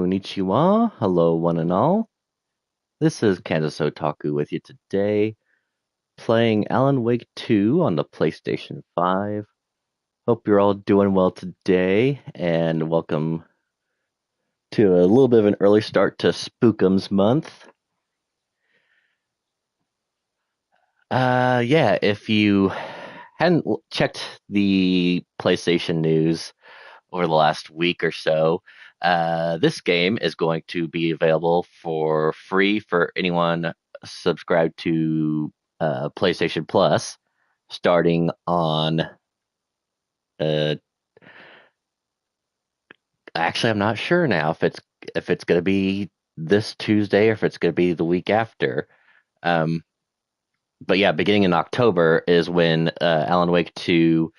Konnichiwa. Hello, one and all. This is Kansas Otaku with you today, playing Alan Wake 2 on the PlayStation 5. Hope you're all doing well today, and welcome to a little bit of an early start to SpookEms Month. Yeah, if you hadn't checked the PlayStation news over the last week or so, this game is going to be available for free for anyone subscribed to PlayStation Plus, starting on. Uh, Actually, I'm not sure now if it's going to be this Tuesday or if it's going to be the week after. Um, but yeah, beginning in October is when Alan Wake 2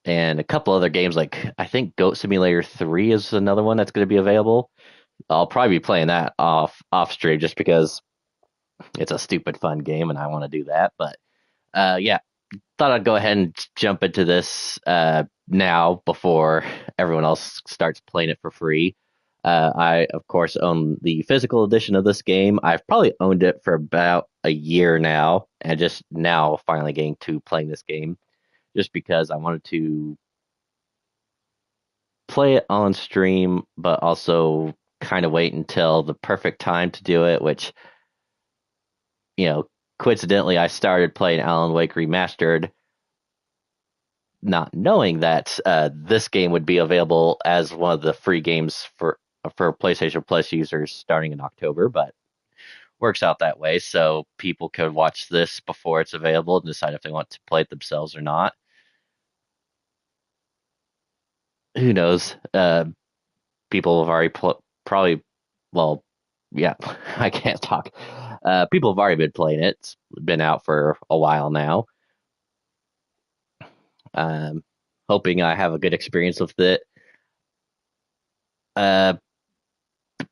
and a couple other games, like I think Goat Simulator 3 is another one that's going to be available. I'll probably be playing that off stream just because it's a stupid fun game and I want to do that. But yeah, thought I'd go ahead and jump into this now before everyone else starts playing it for free. I of course own the physical edition of this game. I've probably owned it for about a year now, and just now finally getting to playing this game, just because I wanted to play it on stream, but also kind of wait until the perfect time to do it, which, coincidentally, I started playing Alan Wake Remastered, not knowing that this game would be available as one of the free games for PlayStation Plus users starting in October, but works out that way, so people could watch this before it's available and decide if they want to play it themselves or not. Who knows? People have already probably, well, yeah, I can't talk. People have already been playing it. It's been out for a while now. Um, Hoping I have a good experience with it.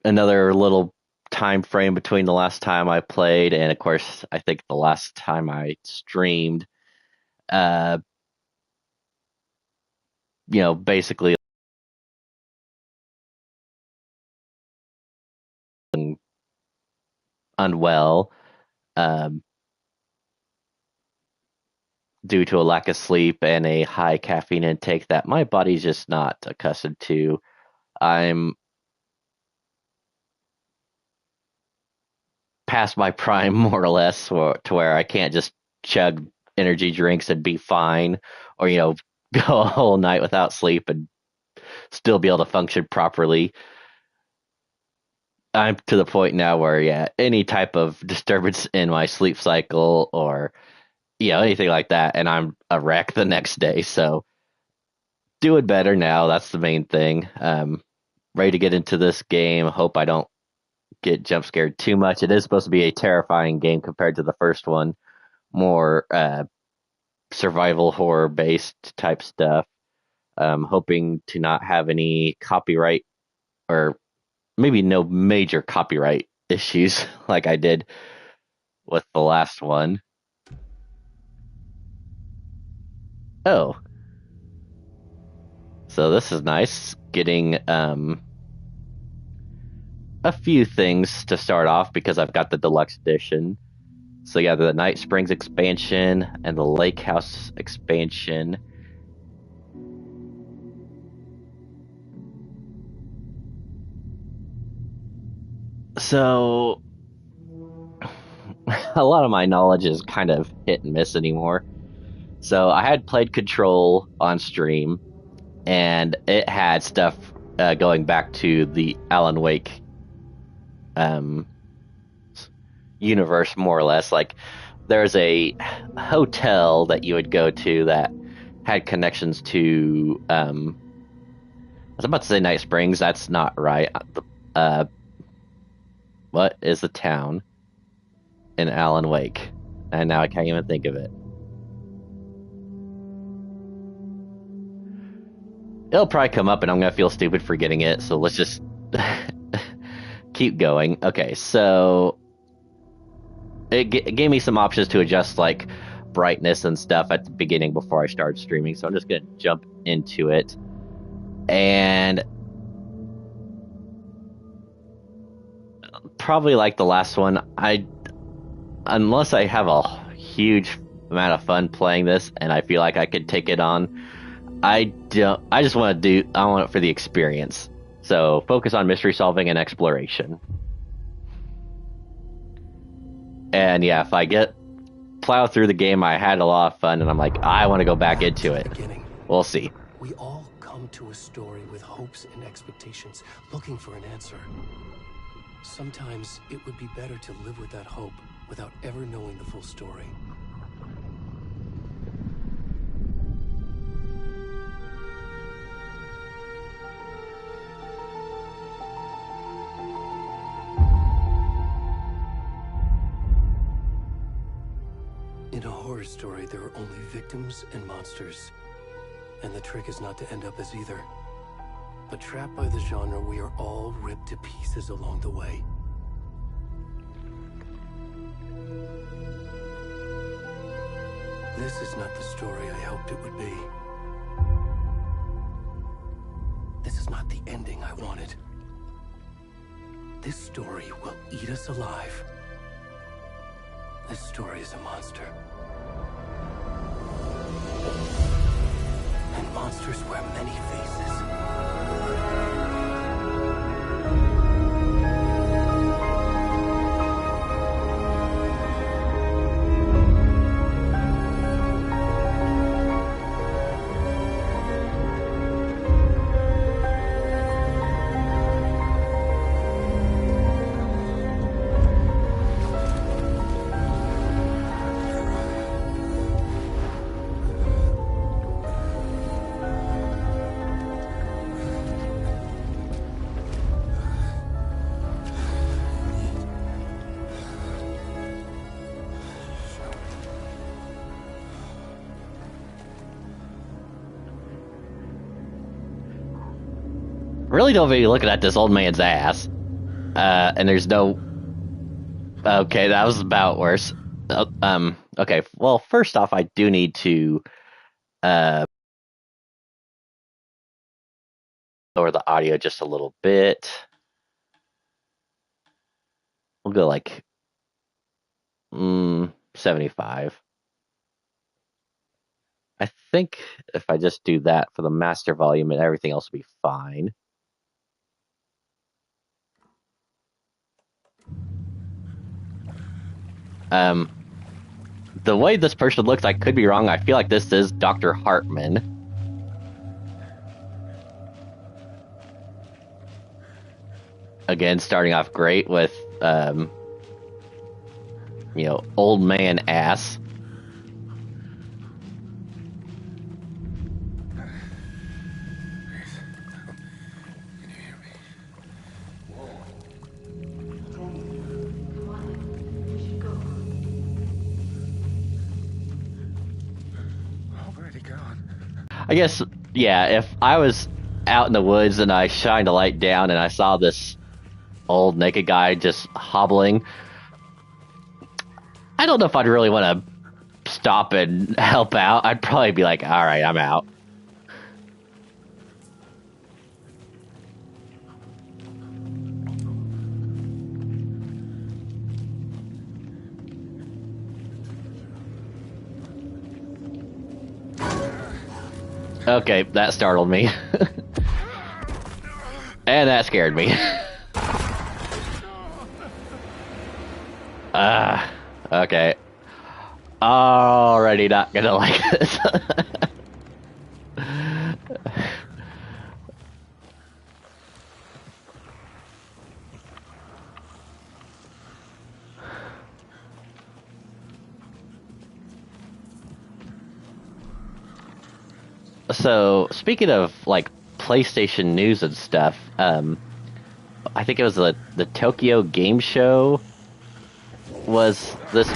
Another little time frame between the last time I played and, of course, I think the last time I streamed. Uh, basically unwell. Um, Due to a lack of sleep and a high caffeine intake that my body's just not accustomed to. I'm past my prime, more or less, to where I can't just chug energy drinks and be fine, or go a whole night without sleep and still be able to function properly. I'm to the point now where, yeah, any type of disturbance in my sleep cycle or anything like that, and I'm a wreck the next day. So doing better now. That's the main thing. Ready to get into this game. Hope I don't get jump scared too much. It is supposed to be a terrifying game compared to the first one, more survival horror based type stuff. Hoping to not have any copyright, or maybe no major copyright issues like I did with the last one. Oh, so this is nice. Getting a few things to start off because I've got the deluxe edition. So yeah, the Night Springs expansion and the Lake House expansion. So a lot of my knowledge is kind of hit and miss anymore. So I had played Control on stream, and it had stuff going back to the Alan Wake universe, more or less. Like, there's a hotel that you would go to that had connections to I was about to say Night Springs. That's not right. What is the town in Alan Wake? And now I can't even think of it. It'll probably come up and I'm gonna feel stupid forgetting it, so let's just keep going. Okay, so it gave me some options to adjust, like brightness and stuff, at the beginning before I started streaming, so I'm just gonna jump into it. And probably like the last one. Unless I have a huge amount of fun playing this and I feel like I could take it on, I don't. I just want to do. I want it for the experience. So focus on mystery solving and exploration. And yeah, if I plow through the game, I had a lot of fun, and I'm like, I want to go back into it. We'll see. We all come to a story with hopes and expectations, looking for an answer. Sometimes it would be better to live with that hope without ever knowing the full story. In a horror story, there are only victims and monsters. And the trick is not to end up as either. But trapped by the genre, we are all ripped to pieces along the way. This is not the story I hoped it would be. This is not the ending I wanted. This story will eat us alive. This story is a monster. And monsters wear many faces. Really don't be looking at this old man's ass. And there's no... Okay, that was about worse. Okay, well, first off, I do need to lower the audio just a little bit. We'll go like 75. I think if I just do that for the master volume and everything else will be fine. The way this person looks, I could be wrong. I feel like this is Dr. Hartman. Again, starting off great with, you know, old man ass. I guess, yeah, if I was out in the woods and I shined a light down and I saw this old naked guy just hobbling, I don't know if I'd really want to stop and help out. I'd probably be like, all right, I'm out. Okay, that startled me. And that scared me. Okay. Already not gonna like this. So, speaking of, like, PlayStation news and stuff, I think it was the Tokyo Game Show was this...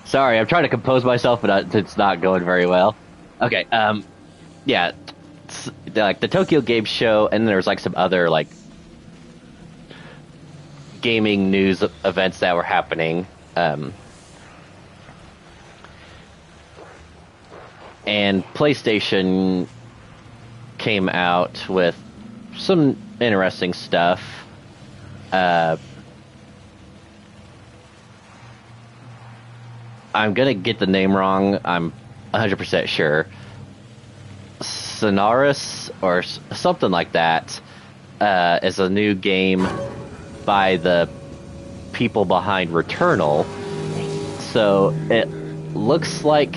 Sorry, I'm trying to compose myself, but it's not going very well. Okay, yeah, like the Tokyo Game Show, and there's like some other like gaming news events that were happening. And PlayStation came out with some interesting stuff. Uh, I'm gonna get the name wrong. I'm 100% sure. Sonaris or something like that is a new game by the people behind Returnal. So it looks like.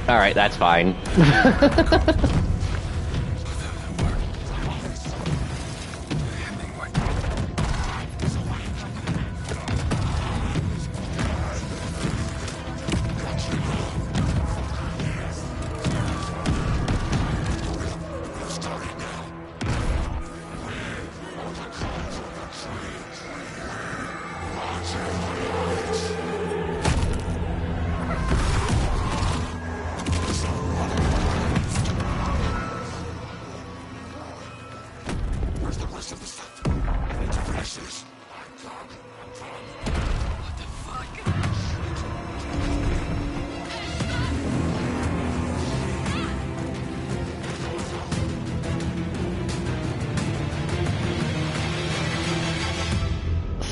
All right, that's fine.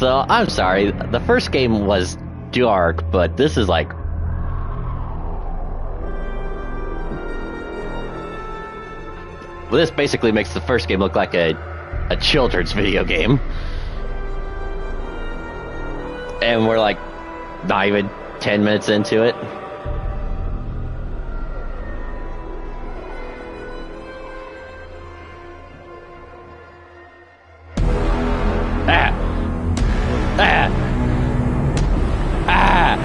So I'm sorry. The first game was dark, but this is like. Well, this basically makes the first game look like a children's video game. And we're like not even 10 minutes into it. Ah! Ah! Ah!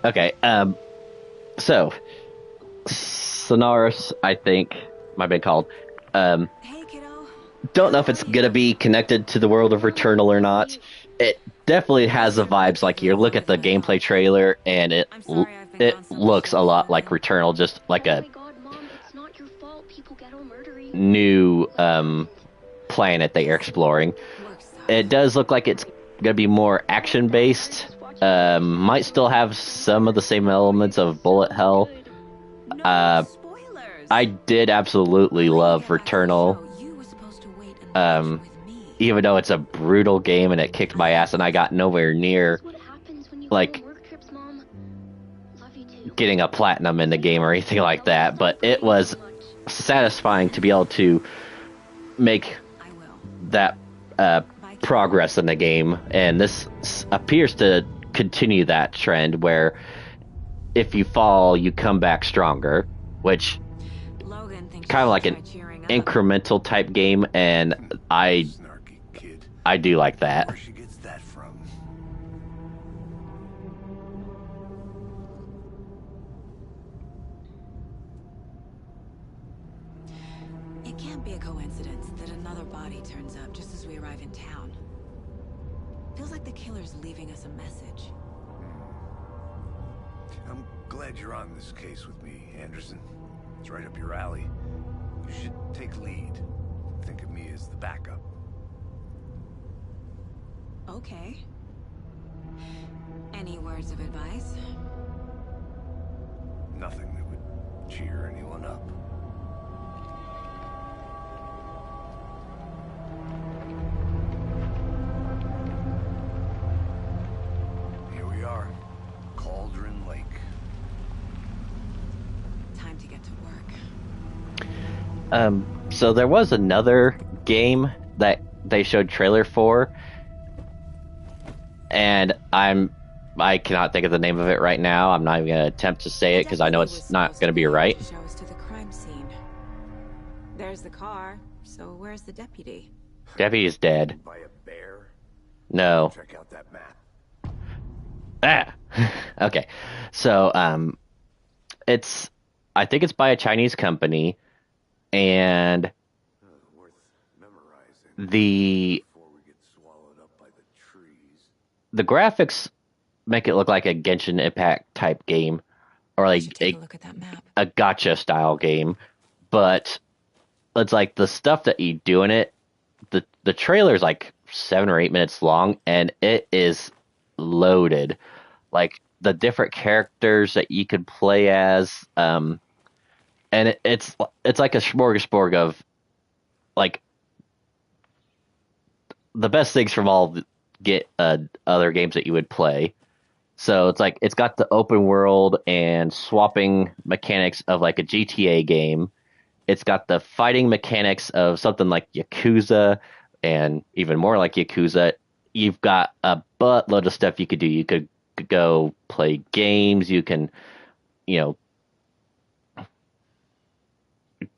Okay, so Sonaris, I think, might have been called. Hey, kiddo. Don't know if it's gonna be connected to the world of Returnal or not. It definitely has the vibes. Like you look at the gameplay trailer, and it looks a lot like Returnal, just like a new planet that you're exploring. It does look like it's gonna be more action based. Might still have some of the same elements of bullet hell. I did absolutely love Returnal. Even though it's a brutal game and it kicked my ass and I got nowhere near like getting a platinum in the game or anything like that, but it was satisfying to be able to make that progress in the game, and this appears to continue that trend where if you fall you come back stronger, which kind of like an incremental type game, and I do like that. It can't be a coincidence that another body turns up just as we arrive in town. Feels like the killer's leaving us a message. I'm glad you're on this case with me, Anderson. It's right up your alley. You should take lead. Think of me as the backup. Okay. Any words of advice? Nothing that would cheer anyone up. Here we are. Cauldron Lake. Time to get to work. So there was another game that they showed trailer for, and I cannot think of the name of it right now. I'm not even going to attempt to say it because I know it's not going to be right. Show us to the crime scene. There's the car. So where's the deputy? Debbie is dead. By a bear? No. Check out that map. Okay. So I think it's by a Chinese company, and Worth the before we get swallowed up by the trees. the graphics make it look like a Genshin Impact type game or I like should take a look at that map. a gotcha style game, but it's like the stuff that you do in it. The trailer is like 7 or 8 minutes long, and it is loaded. Like the different characters that you could play as, and it's like a smorgasbord of like the best things from all get other games that you would play. So it's like it's got the open world and swapping mechanics of like a GTA game. It's got the fighting mechanics of something like Yakuza and even more like Yakuza. You've got a buttload of stuff you could do. You could go play games. You can, you know,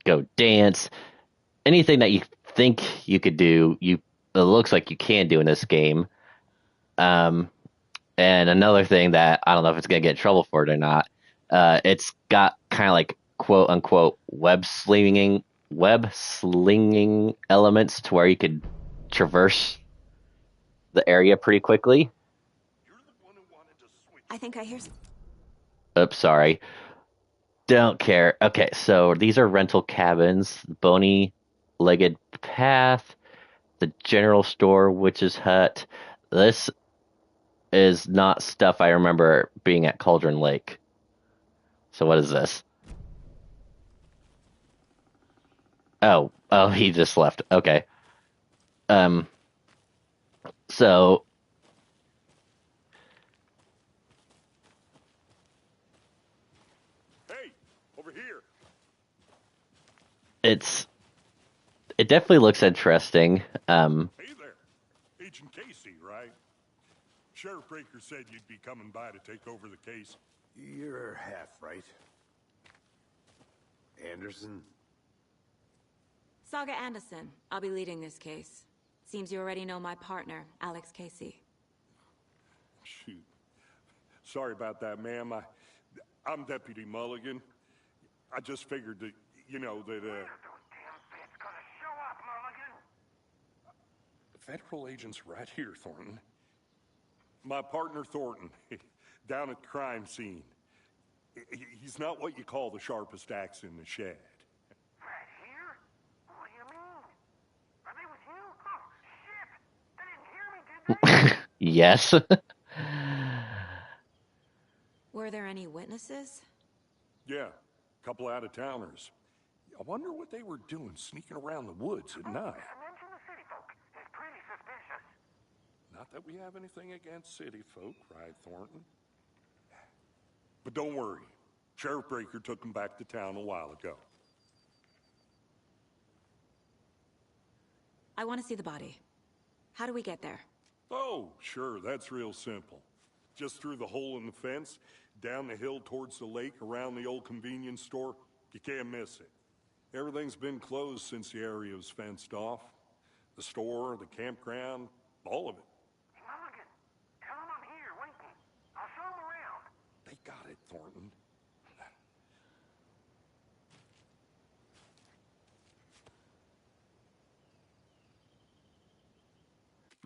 go dance. Anything that you think you could do, it looks like you can do in this game. Um, and another thing that I don't know if it's gonna get in trouble for it or not. It's got kind of like quote unquote web slinging elements to where you could traverse the area pretty quickly. I think I hear. Oops, sorry. Don't care. Okay, so these are rental cabins, Bony Legged Path, the general store, Witch's Hut. This is not stuff I remember being at Cauldron Lake. So what is this? Oh, he just left. Okay. Um, so Hey, over here. it definitely looks interesting. Hey there. Agent Casey, right? Sheriff Breaker said you'd be coming by to take over the case. You're half right. Anderson? Saga Anderson. I'll be leading this case. Seems you already know my partner, Alex Casey. Shoot. Sorry about that, ma'am. I'm Deputy Mulligan. I just figured that, Federal agent's right here, Thornton. My partner, Thornton, down at the crime scene. He's not what you call the sharpest axe in the shed. Right here? What do you mean? Are they with you? Oh, shit! They didn't hear me, did they? Yes. Were there any witnesses? Yeah, a couple out-of-towners. I wonder what they were doing sneaking around the woods at night. Mention the city folk. It's pretty suspicious. Not that we have anything against city folk, right, Thornton? But don't worry. Sheriff Breaker took them back to town a while ago. I want to see the body. How do we get there? Oh, sure, that's real simple. Just through the hole in the fence, down the hill towards the lake, around the old convenience store. You can't miss it. Everything's been closed since the area was fenced off. The store, the campground, all of it. Mulligan, tell them I'm here, waiting. I'll show them around. They got it, Thornton.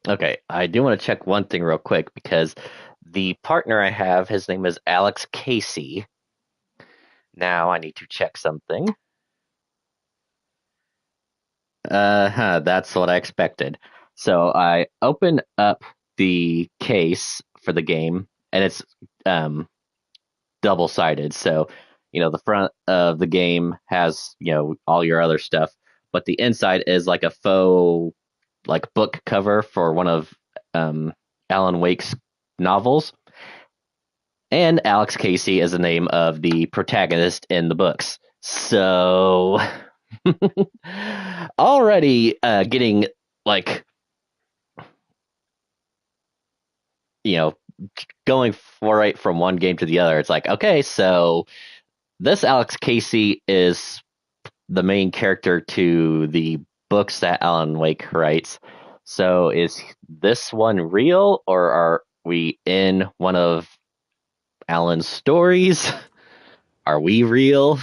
Okay, I do want to check one thing real quick because the partner I have, his name is Alex Casey. Now I need to check something. That's what I expected. So I open up the case for the game, and it's double-sided. So, the front of the game has, all your other stuff, but the inside is like a faux, like book cover for one of Alan Wake's novels. And Alex Casey is the name of the protagonist in the books. So already getting like, going right from one game to the other. It's like, okay, so this Alex Casey is the main character to the books that Alan Wake writes. So is this one real, or are we in one of Alan's stories? Are we real?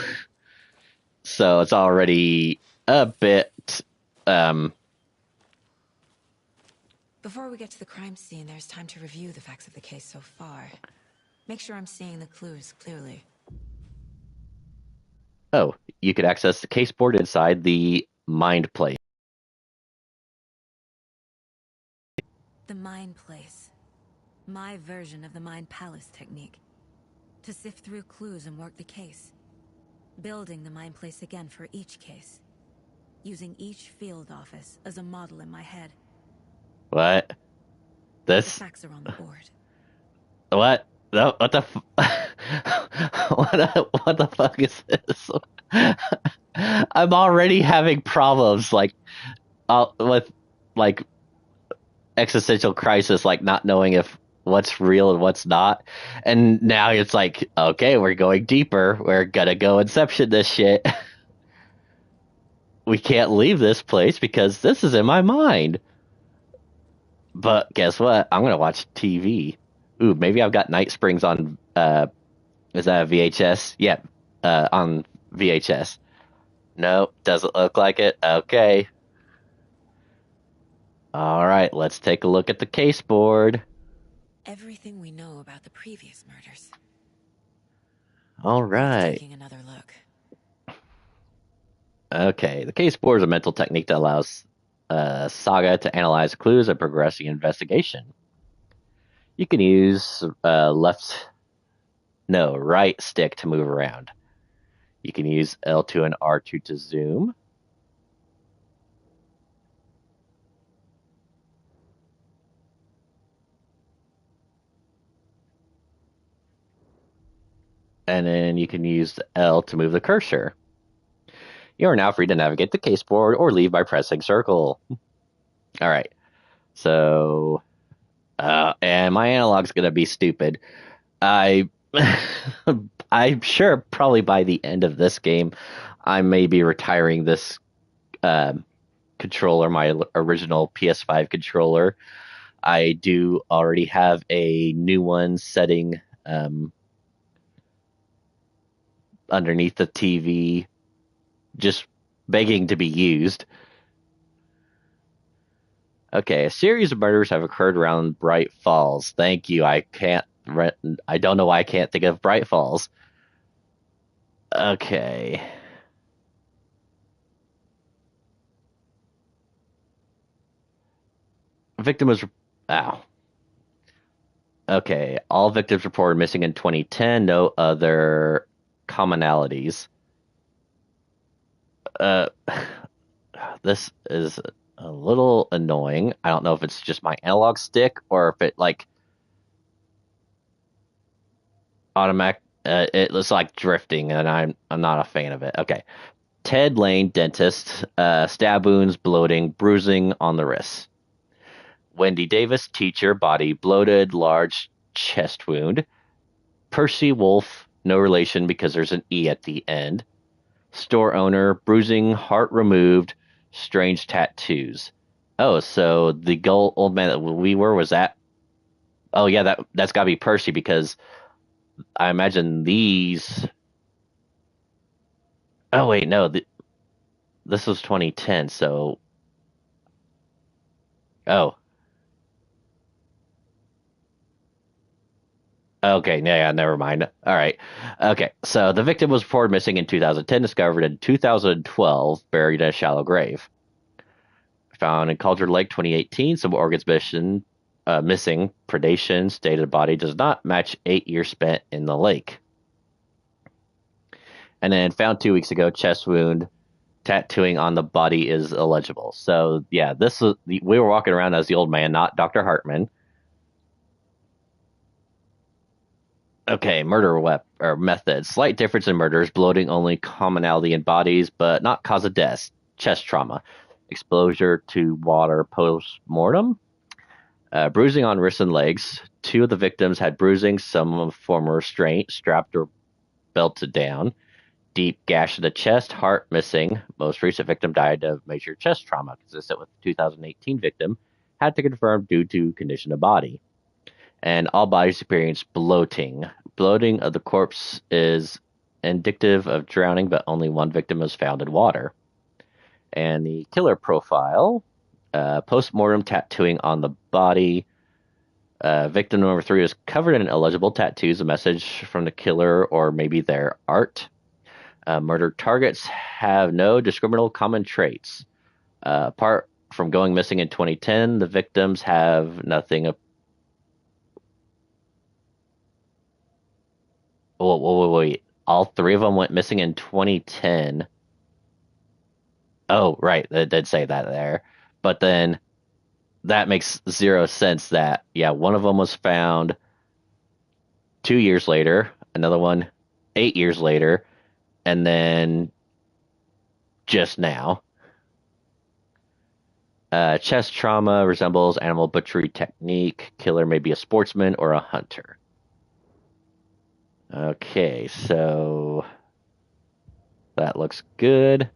So it's already a bit Before we get to the crime scene, there's time to review the facts of the case so far. Make sure I'm seeing the clues clearly. Oh, you could access the case board inside the Mind Place. The Mind Place. My version of the Mind Palace technique. To sift through clues and work the case. Building the Mind Place again for each case. Using each field office as a model in my head. What? The This? facts are on the board. What? No, what the? What the fuck is this? I'm already having problems, like, with, like, existential crisis, like not knowing if what's real and what's not. And now it's like, okay, we're going deeper. We're gonna go Inception this shit. We can't leave this place because this is in my mind. But guess what? I'm gonna watch TV. Ooh, maybe I've got Night Springs on. Is that a VHS? Yeah, on VHS. No, doesn't look like it. Okay. All right, let's take a look at the case board. Everything we know about the previous murders. All Worth right. taking another look. Okay, the case board is a mental technique that allows Saga to analyze clues and progress the investigation. You can use right stick to move around. You can use L2 and R2 to zoom. And then you can use L to move the cursor. You are now free to navigate the case board or leave by pressing circle. All right. So, and my analog's going to be stupid. I'm sure probably by the end of this game, I may be retiring this controller, my original PS5 controller. I do already have a new one setting underneath the TV, just begging to be used. Okay, a series of murders have occurred around Bright Falls. Thank you. I don't know why I can't think of Bright Falls. Okay. Victim was. Ow. Okay, all victims reported missing in 2010. No other commonalities. This is a little annoying. I don't know if it's just my analog stick or if it like automatic. It looks like drifting, and I'm not a fan of it. Okay, Ted Lane, dentist, stab wounds, bloating, bruising on the wrists. Wendy Davis, teacher, body bloated, large chest wound. Percy Wolf, no relation because there's an E at the end. Store owner, bruising, heart removed, strange tattoos. Oh, so the old man that we were, was that? Oh yeah, that's got to be Percy because I imagine these. Oh wait, no, this was 2010, so. Oh. Okay, yeah, never mind. All right. Okay, so the victim was reported missing in 2010, discovered in 2012, buried in a shallow grave. Found in Cauldron Lake 2018, some organs missing. Predation, state of the body does not match 8 years spent in the lake. And then found 2 weeks ago, chest wound, tattooing on the body is illegible. So yeah, we were walking around as the old man, not Dr. Hartman. Okay, murder or method. Slight difference in murders, bloating only commonality in bodies, but not cause of death. Chest trauma. Exposure to water post-mortem. Bruising on wrists and legs. 2 of the victims had bruising, some of former restraint, strapped or belted down. Deep gash in the chest, heart missing. Most recent victim died of major chest trauma, consistent with the 2018 victim. Had to confirm due to condition of body. And all bodies experience bloating. Bloating of the corpse is indicative of drowning, but only 1 victim was found in water. And the killer profile, Post-mortem tattooing on the body. Victim number 3 is covered in illegible tattoos, a message from the killer or maybe their art. Murdered targets have no discriminable common traits. Apart from going missing in 2010, the victims have nothing. Wait. All 3 of them went missing in 2010. Oh, right. It did say that there. But then that makes zero sense that, yeah, one of them was found 2 years later, another one 8 years later, and then just now. Chest trauma resembles animal butchery technique. Killer may be a sportsman or a hunter. Okay, so that looks good.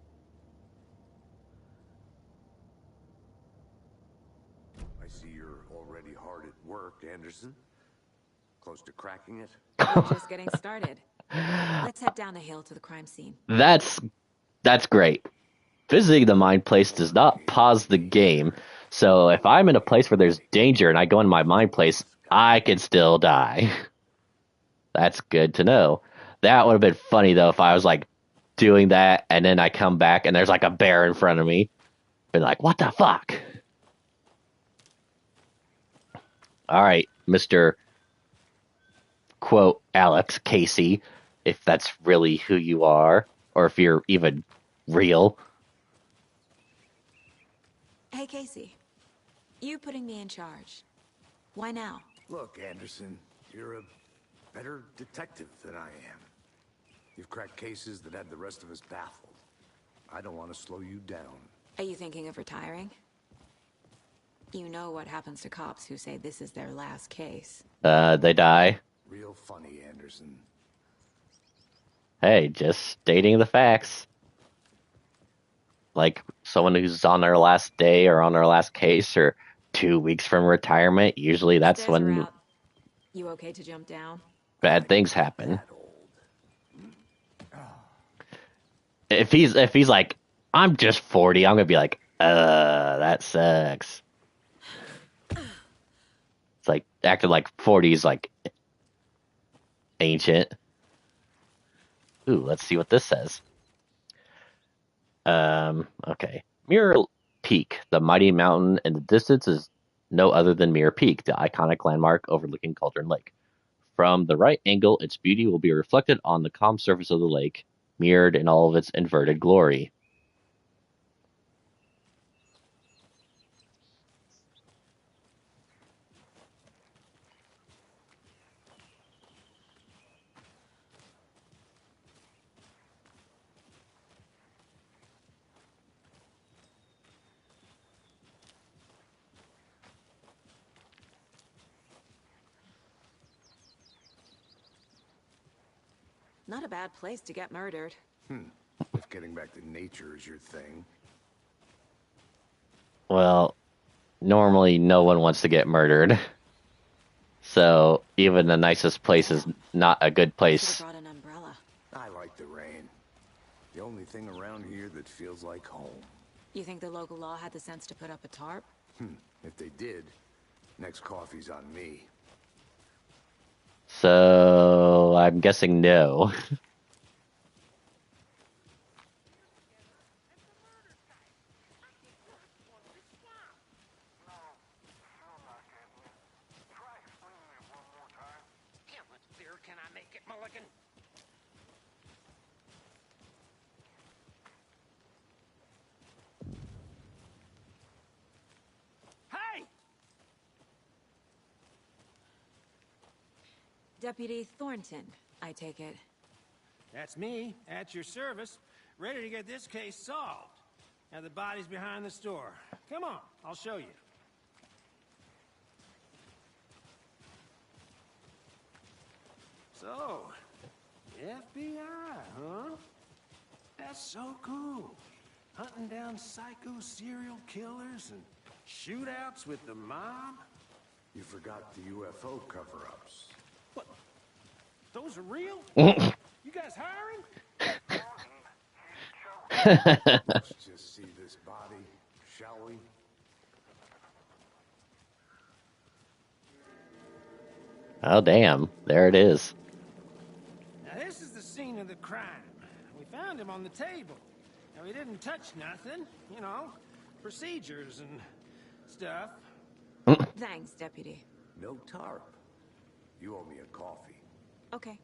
I see you're already hard at work, Anderson. Close to cracking it? We're just getting started. Let's head down the hill to the crime scene. That's great. Visiting the mind place does not pause the game. So if I'm in a place where there's danger and I go in my mind place, I can still die. That's good to know. That would have been funny though if I was like doing that and then I come back and there's like a bear in front of me. Been like, what the fuck? All right, Mr. quote Alex Casey, if that's really who you are, or if you're even real. Hey, Casey. You putting me in charge. Why now? Look, Anderson, you're a better detective than I am. You've cracked cases that had the rest of us baffled. I don't want to slow you down. Are you thinking of retiring? You know what happens to cops who say this is their last case. They die. Real funny, Anderson. Hey, just stating the facts. Like someone who's on their last day or on their last case or 2 weeks from retirement, usually that's Stairs are when out. You okay to jump down? bad things happen. That old. If he's like, I'm just 40, I'm gonna be like, that sucks. It's like acting like 40 is like ancient. Ooh, let's see what this says. Okay. Mirror Peak, the mighty mountain in the distance, is no other than Mirror Peak, the iconic landmark overlooking Cauldron Lake. From the right angle, its beauty will be reflected on the calm surface of the lake, mirrored in all of its inverted glory. Not a bad place to get murdered. If getting back to nature is your thing. Well, normally no one wants to get murdered. So even the nicest place is not a good Should place. have brought an umbrella. I like the rain. The only thing around here that feels like home. You think the local law had the sense to put up a tarp? If they did, next coffee's on me. So I'm guessing no. How much beer can I make it, Mulligan? Hey! Deputy Thornton, I take it. That's me, at your service, ready to get this case solved. Now the body's behind the store. Come on, I'll show you. So, FBI, huh? That's so cool. Hunting down psycho serial killers and shootouts with the mob. You forgot the UFO cover-ups. What? Those are real? You guys hiring? Let's just see this body, shall we? Oh, damn. There it is. Now, this is the scene of the crime. We found him on the table. Now, he didn't touch nothing, you know, procedures and stuff. Thanks, Deputy. No tarp. You owe me a coffee. Okay,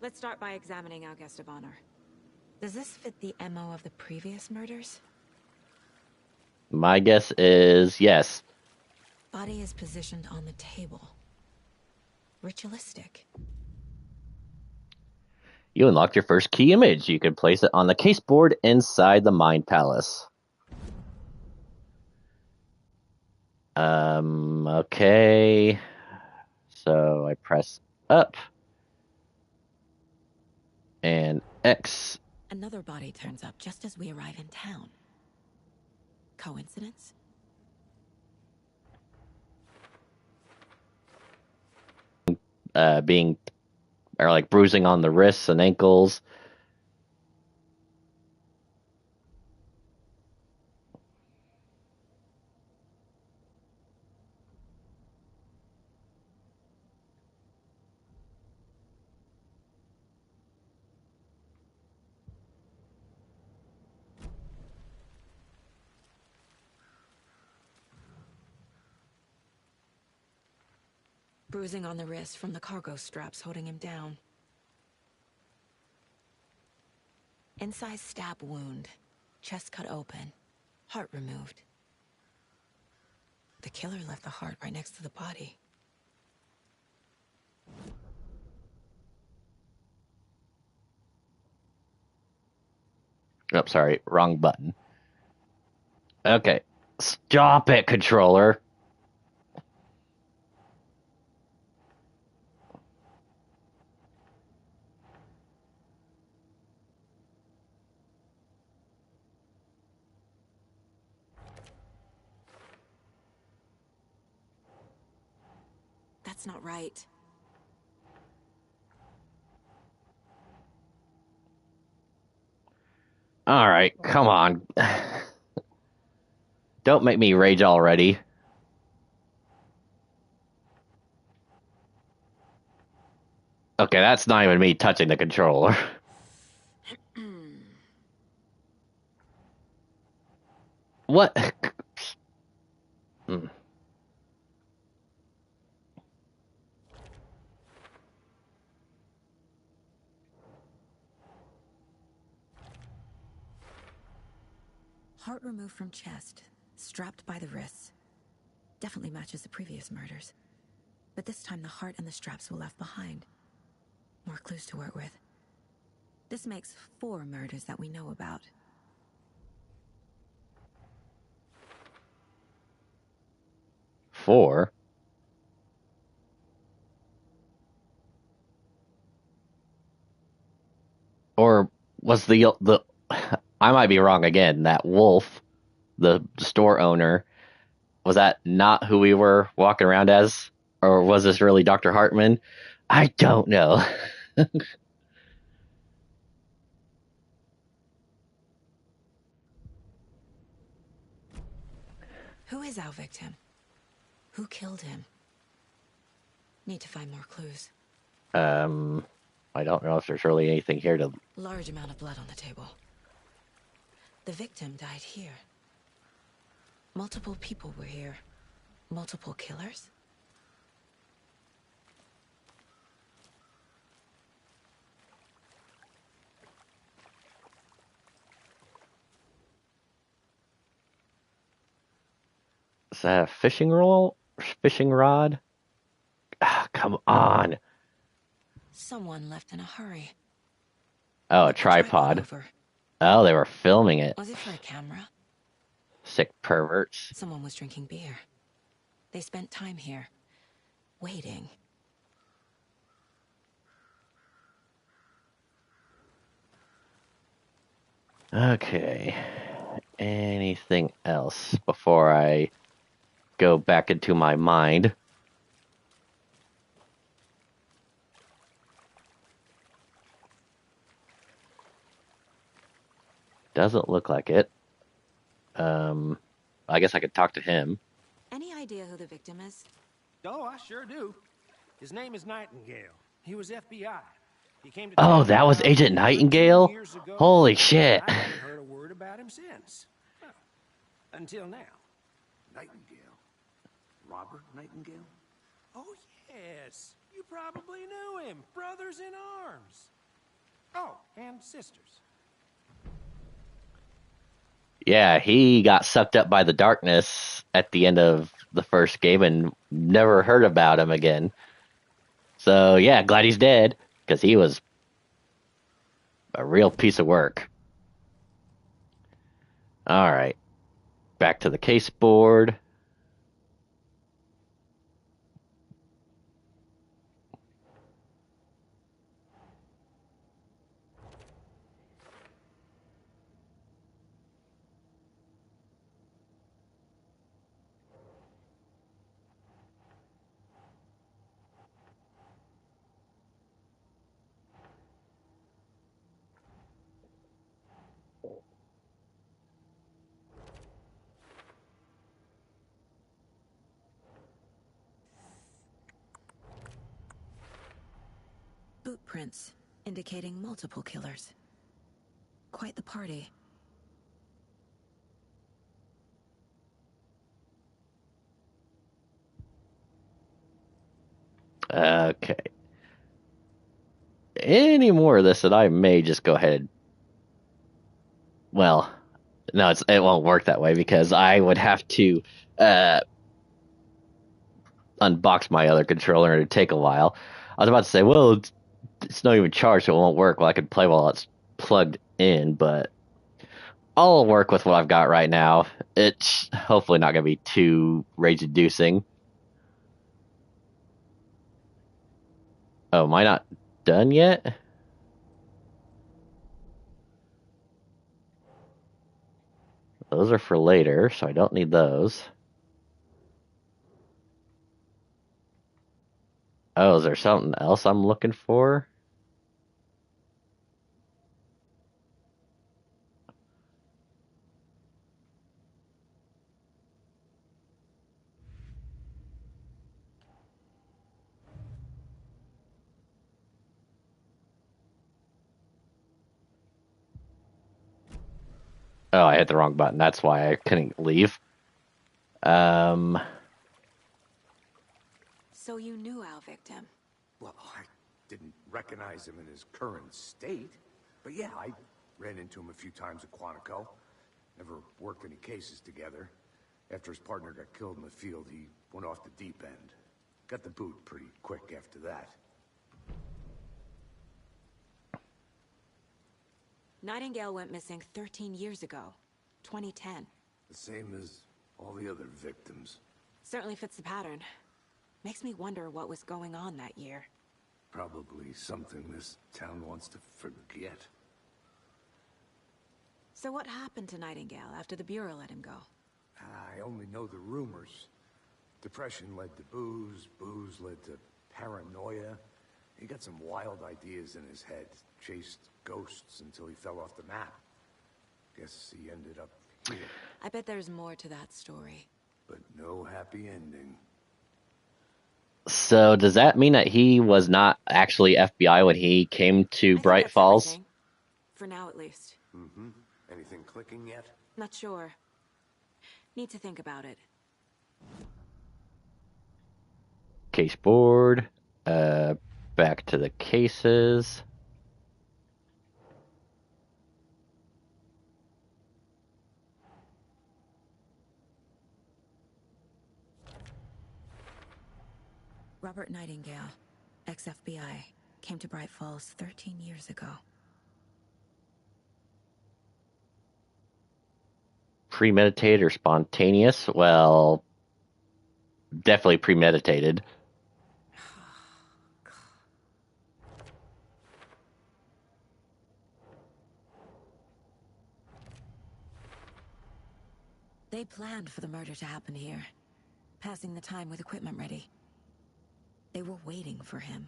let's start by examining our guest of honor. Does this fit the MO of the previous murders? My guess is yes. Body is positioned on the table. Ritualistic. You unlocked your first key image. You can place it on the case board inside the Mind Palace. Okay. So I press up. And X. Another body turns up just as we arrive in town. Coincidence? Being, or like bruising on the wrists and ankles. Bruising on the wrist from the cargo straps holding him down. Inside stab wound. Chest cut open. Heart removed. The killer left the heart right next to the body. Oh, sorry, wrong button. Okay. Stop it, controller. That's not right. All right, come on. Don't make me rage already. Okay, that's not even me touching the controller. What? Heart removed from chest, strapped by the wrists. Definitely matches the previous murders. But this time the heart and the straps were left behind. More clues to work with. This makes 4 murders that we know about. Four? Or was the I might be wrong again, that wolf, the store owner, was that not who we were walking around as? Or was this really Dr. Hartman? I don't know. Who is our victim? Who killed him? Need to find more clues. I don't know if there's really anything here to... Large amount of blood on the table. The victim died here. Multiple people were here. Multiple killers? Is that a fishing rod? Ah, come on. Someone left in a hurry. Oh, a Knocked the tripod tripod. over. Oh, they were filming it. Was it for a camera? Sick perverts. Someone was drinking beer. They spent time here, waiting. Okay. Anything else before I go back into my mind? Doesn't look like it. I guess I could talk to him. Any idea who the victim is? Oh, I sure do. His name is Nightingale. He was FBI. He came to Oh, town that was about Agent 13 Nightingale? years ago. Holy shit. I haven't heard a word about him since. Well, until now. Nightingale? Robert Nightingale? Oh, yes. You probably knew him. Brothers in arms. Oh, and sisters. Yeah, he got sucked up by the darkness at the end of the first game and never heard about him again. So, yeah, glad he's dead, because he was a real piece of work. All right, back to the case board. Boot prints indicating multiple killers. Quite the party. Okay. Any more of this, and I may just go ahead. Well, no, it won't work that way because I would have to unbox my other controller and it'd take a while. I was about to say, well, it's not even charged, so it won't work. Well, I could play while it's plugged in, but I'll work with what I've got right now. It's hopefully not going to be too rage-inducing. Oh, am I not done yet? Those are for later, so I don't need those. Oh, is there something else I'm looking for? Oh, I hit the wrong button. That's why I couldn't leave. So you knew our victim? Well, I didn't recognize him in his current state. But yeah, I ran into him a few times at Quantico. Never worked any cases together. After his partner got killed in the field, he went off the deep end. Got the boot pretty quick after that. Nightingale went missing 13 years ago. 2010. The same as all the other victims. Certainly fits the pattern. Makes me wonder what was going on that year. Probably something this town wants to forget. So what happened to Nightingale after the Bureau let him go? I only know the rumors. Depression led to booze, booze led to paranoia. He got some wild ideas in his head, chased ghosts until he fell off the map. Guess he ended up here. I bet there's more to that story. But no happy ending. So does that mean that he was not actually FBI when he came to I think Bright that's Falls? everything. For now, at least. Mm-hmm. Anything clicking yet? Not sure. Need to think about it. Case board. Back to the cases. Robert Nightingale, ex-FBI, came to Bright Falls 13 years ago. Premeditated or spontaneous? Well, definitely premeditated. They planned for the murder to happen here, passing the time with equipment ready. They were waiting for him.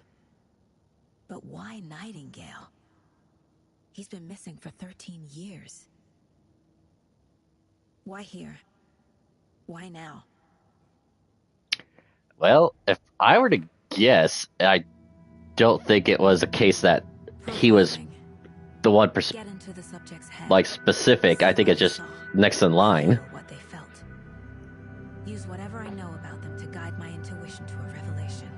But why Nightingale? He's been missing for 13 years. Why here? Why now? Well, if I were to guess. I don't think it was a case that he was Profiling. the one Get into the subject's head. like specific. I See think what it's they just saw. next in line. Feel what they felt. Use whatever I know about them to guide my intuition to a revelation.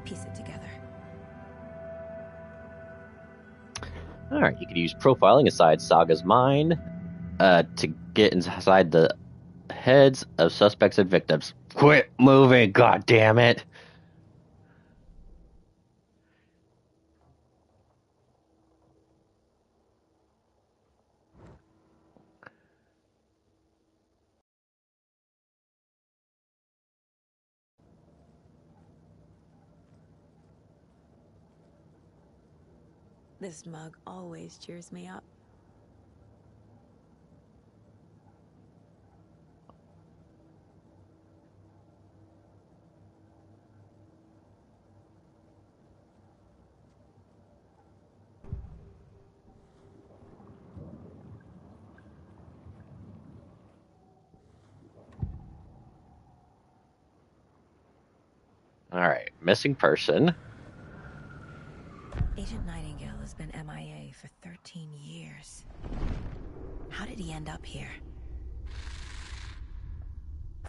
Piece it together. All right, you could use profiling inside Saga's mind to get inside the heads of suspects and victims. Quit moving, god damn it! This mug always cheers me up. All right, missing person. Agent Nightingale has been MIA for 13 years. How did he end up here?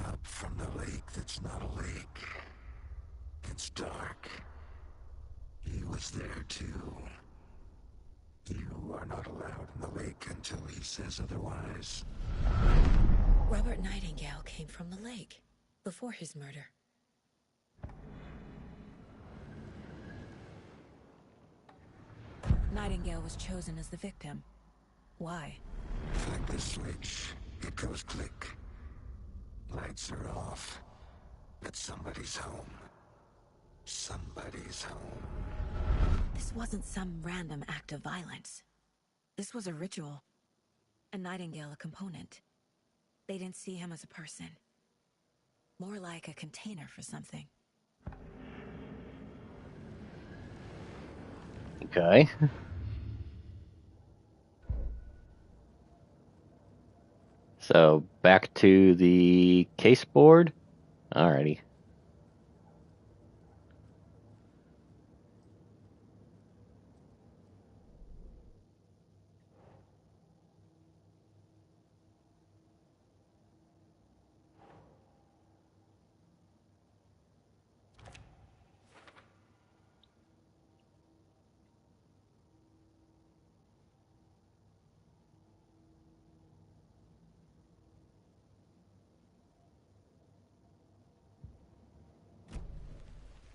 Up from the lake that's not a lake. It's dark. He was there too. You are not allowed in the lake until he says otherwise. Robert Nightingale came from the lake before his murder. Nightingale was chosen as the victim. Why? Flick the switch. It goes click. Lights are off. But somebody's home. Somebody's home. This wasn't some random act of violence. This was a ritual. And Nightingale a component. They didn't see him as a person. More like a container for something. Okay. So back to the case board. Alrighty.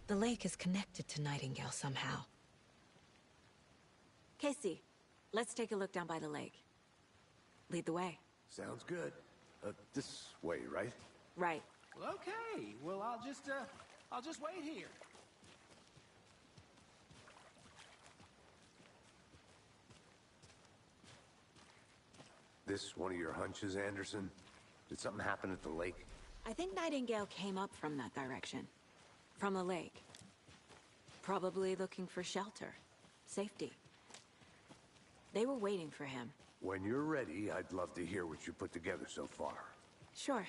The lake is connected to Nightingale somehow. Casey, let's take a look down by the lake. Lead the way. Sounds good. This way, right? Right. Well, okay. Well, I'll just wait here. This one of your hunches, Anderson? Did something happen at the lake? I think Nightingale came up from that direction. From the lake. Probably looking for shelter. Safety. They were waiting for him. When you're ready, I'd love to hear what you put together so far. Sure.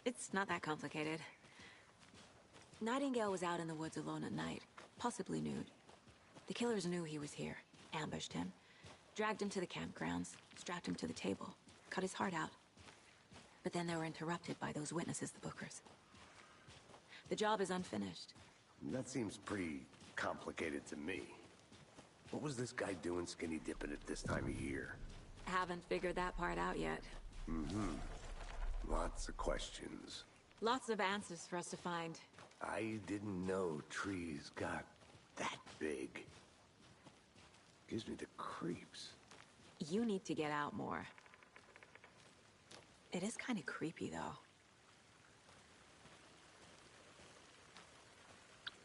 It's not that complicated. Nightingale was out in the woods alone at night, possibly nude. The killers knew he was here, ambushed him, dragged him to the campgrounds, strapped him to the table, cut his heart out. But then they were interrupted by those witnesses, the Bookers. The job is unfinished. That seems pretty complicated to me. What was this guy doing skinny dipping at this time of year? Haven't figured that part out yet. Lots of questions. Lots of answers for us to find. I didn't know trees got that big. Gives me the creeps. You need to get out more. It is kind of creepy, though.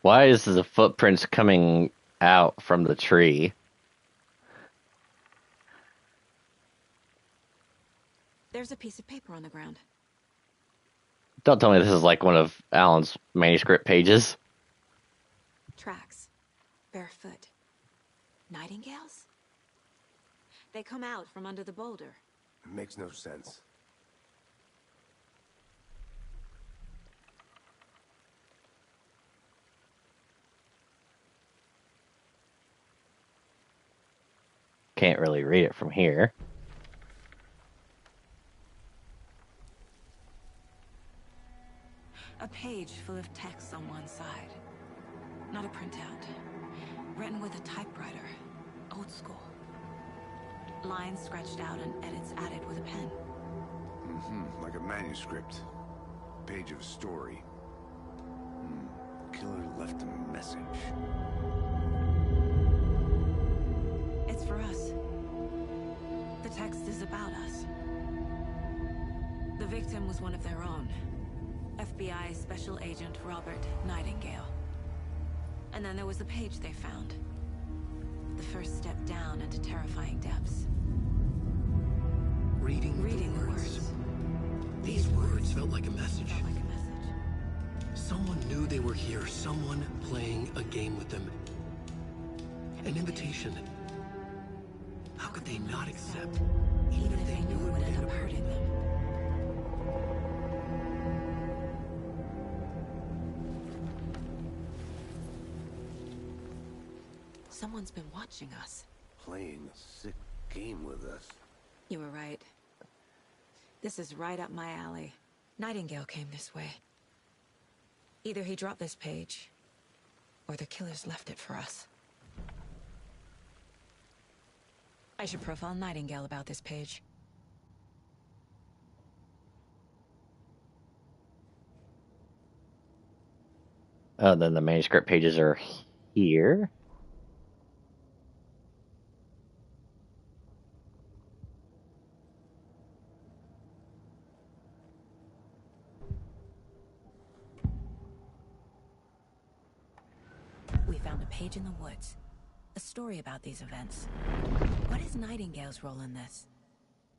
Why is the footprints coming out from the tree? There's a piece of paper on the ground. Don't tell me this is like one of Alan's manuscript pages. Tracks. Barefoot. Nightingales? They come out from under the boulder. It makes no sense. can't really read it from here. A page full of text on one side. Not a printout. Written with a typewriter. Old school. Lines scratched out and edits added with a pen. Like a manuscript. Page of a story. Killer left a message. It's for us. The text is about us. The victim was one of their own. FBI Special Agent Robert Nightingale. And then there was the page they found. The first step down into terrifying depths. Reading the words. These words felt like a message. Someone knew they were here. Someone playing a game with them. An invitation. How could they not accept? Even if they knew it would end up hurting them. Someone's been watching us. Playing a sick game with us. You were right. This is right up my alley. Nightingale came this way. Either he dropped this page, or the killers left it for us. I should profile Nightingale about this page. Oh, then the manuscript pages are here. We found a page in the woods. A story about these events. What is Nightingale's role in this?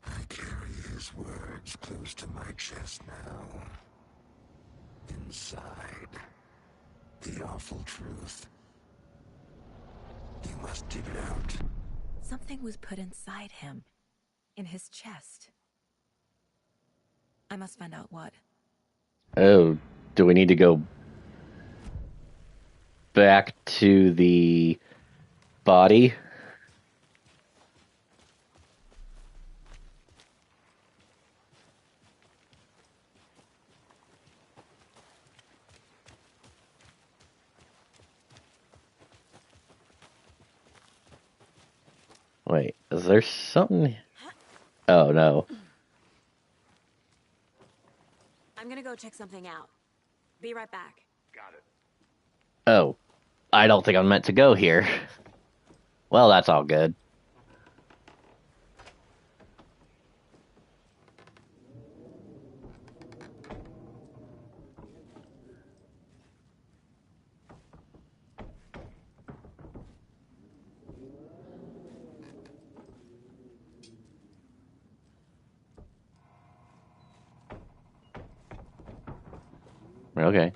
I carry his words close to my chest now. Inside, the awful truth. You must dig it out. Something was put inside him. In his chest. I must find out what. Oh, do we need to go back to the body? Wait, is there something? Oh, no. I'm gonna go check something out. Be right back. Got it. Oh, I don't think I'm meant to go here. Well, that's all good. Okay.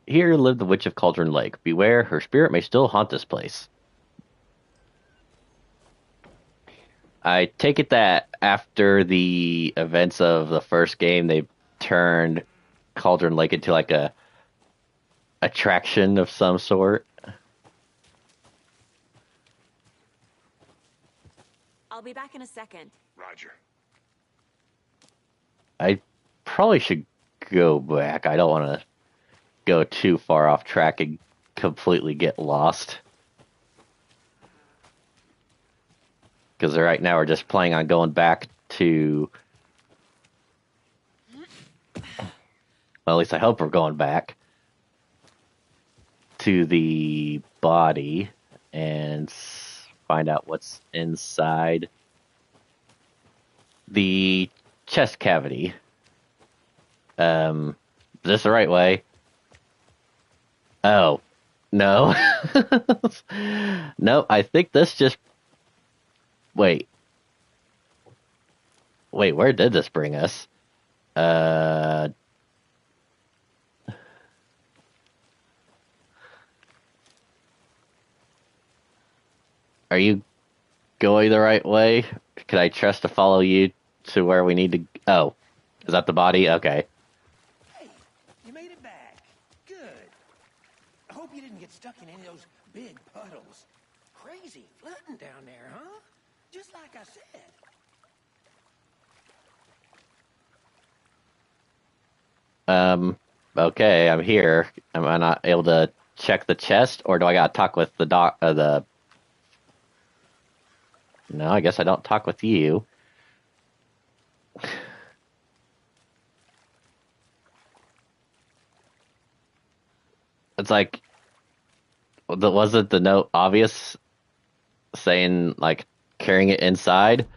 Here lived the Witch of Cauldron Lake. Beware, her spirit may still haunt this place. I take it that after the events of the first game, they turned Cauldron Lake into like a attraction of some sort. I'll be back in a second. Roger. I probably should go back. I don't want to go too far off track and completely get lost. Because right now we're just planning on going back to... Well, at least I hope we're going back to the body and find out what's inside the chest cavity. Is this the right way? Oh, no. Nope, I think this just... Wait, where did this bring us? Are you going the right way? Can I trust to follow you to where we need to... Oh, is that the body? Okay. stuck in any of those big puddles. Crazy flooding down there, huh? Just like I said. Okay, I'm here. Am I not able to check the chest, or do I gotta talk with the the... No, I guess I don't talk with you. It's like, wasn't the note obvious saying, like, carrying it inside?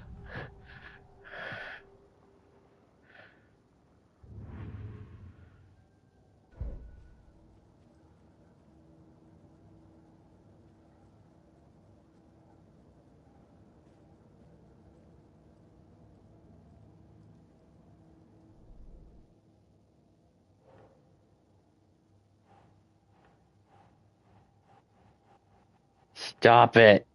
Stop it.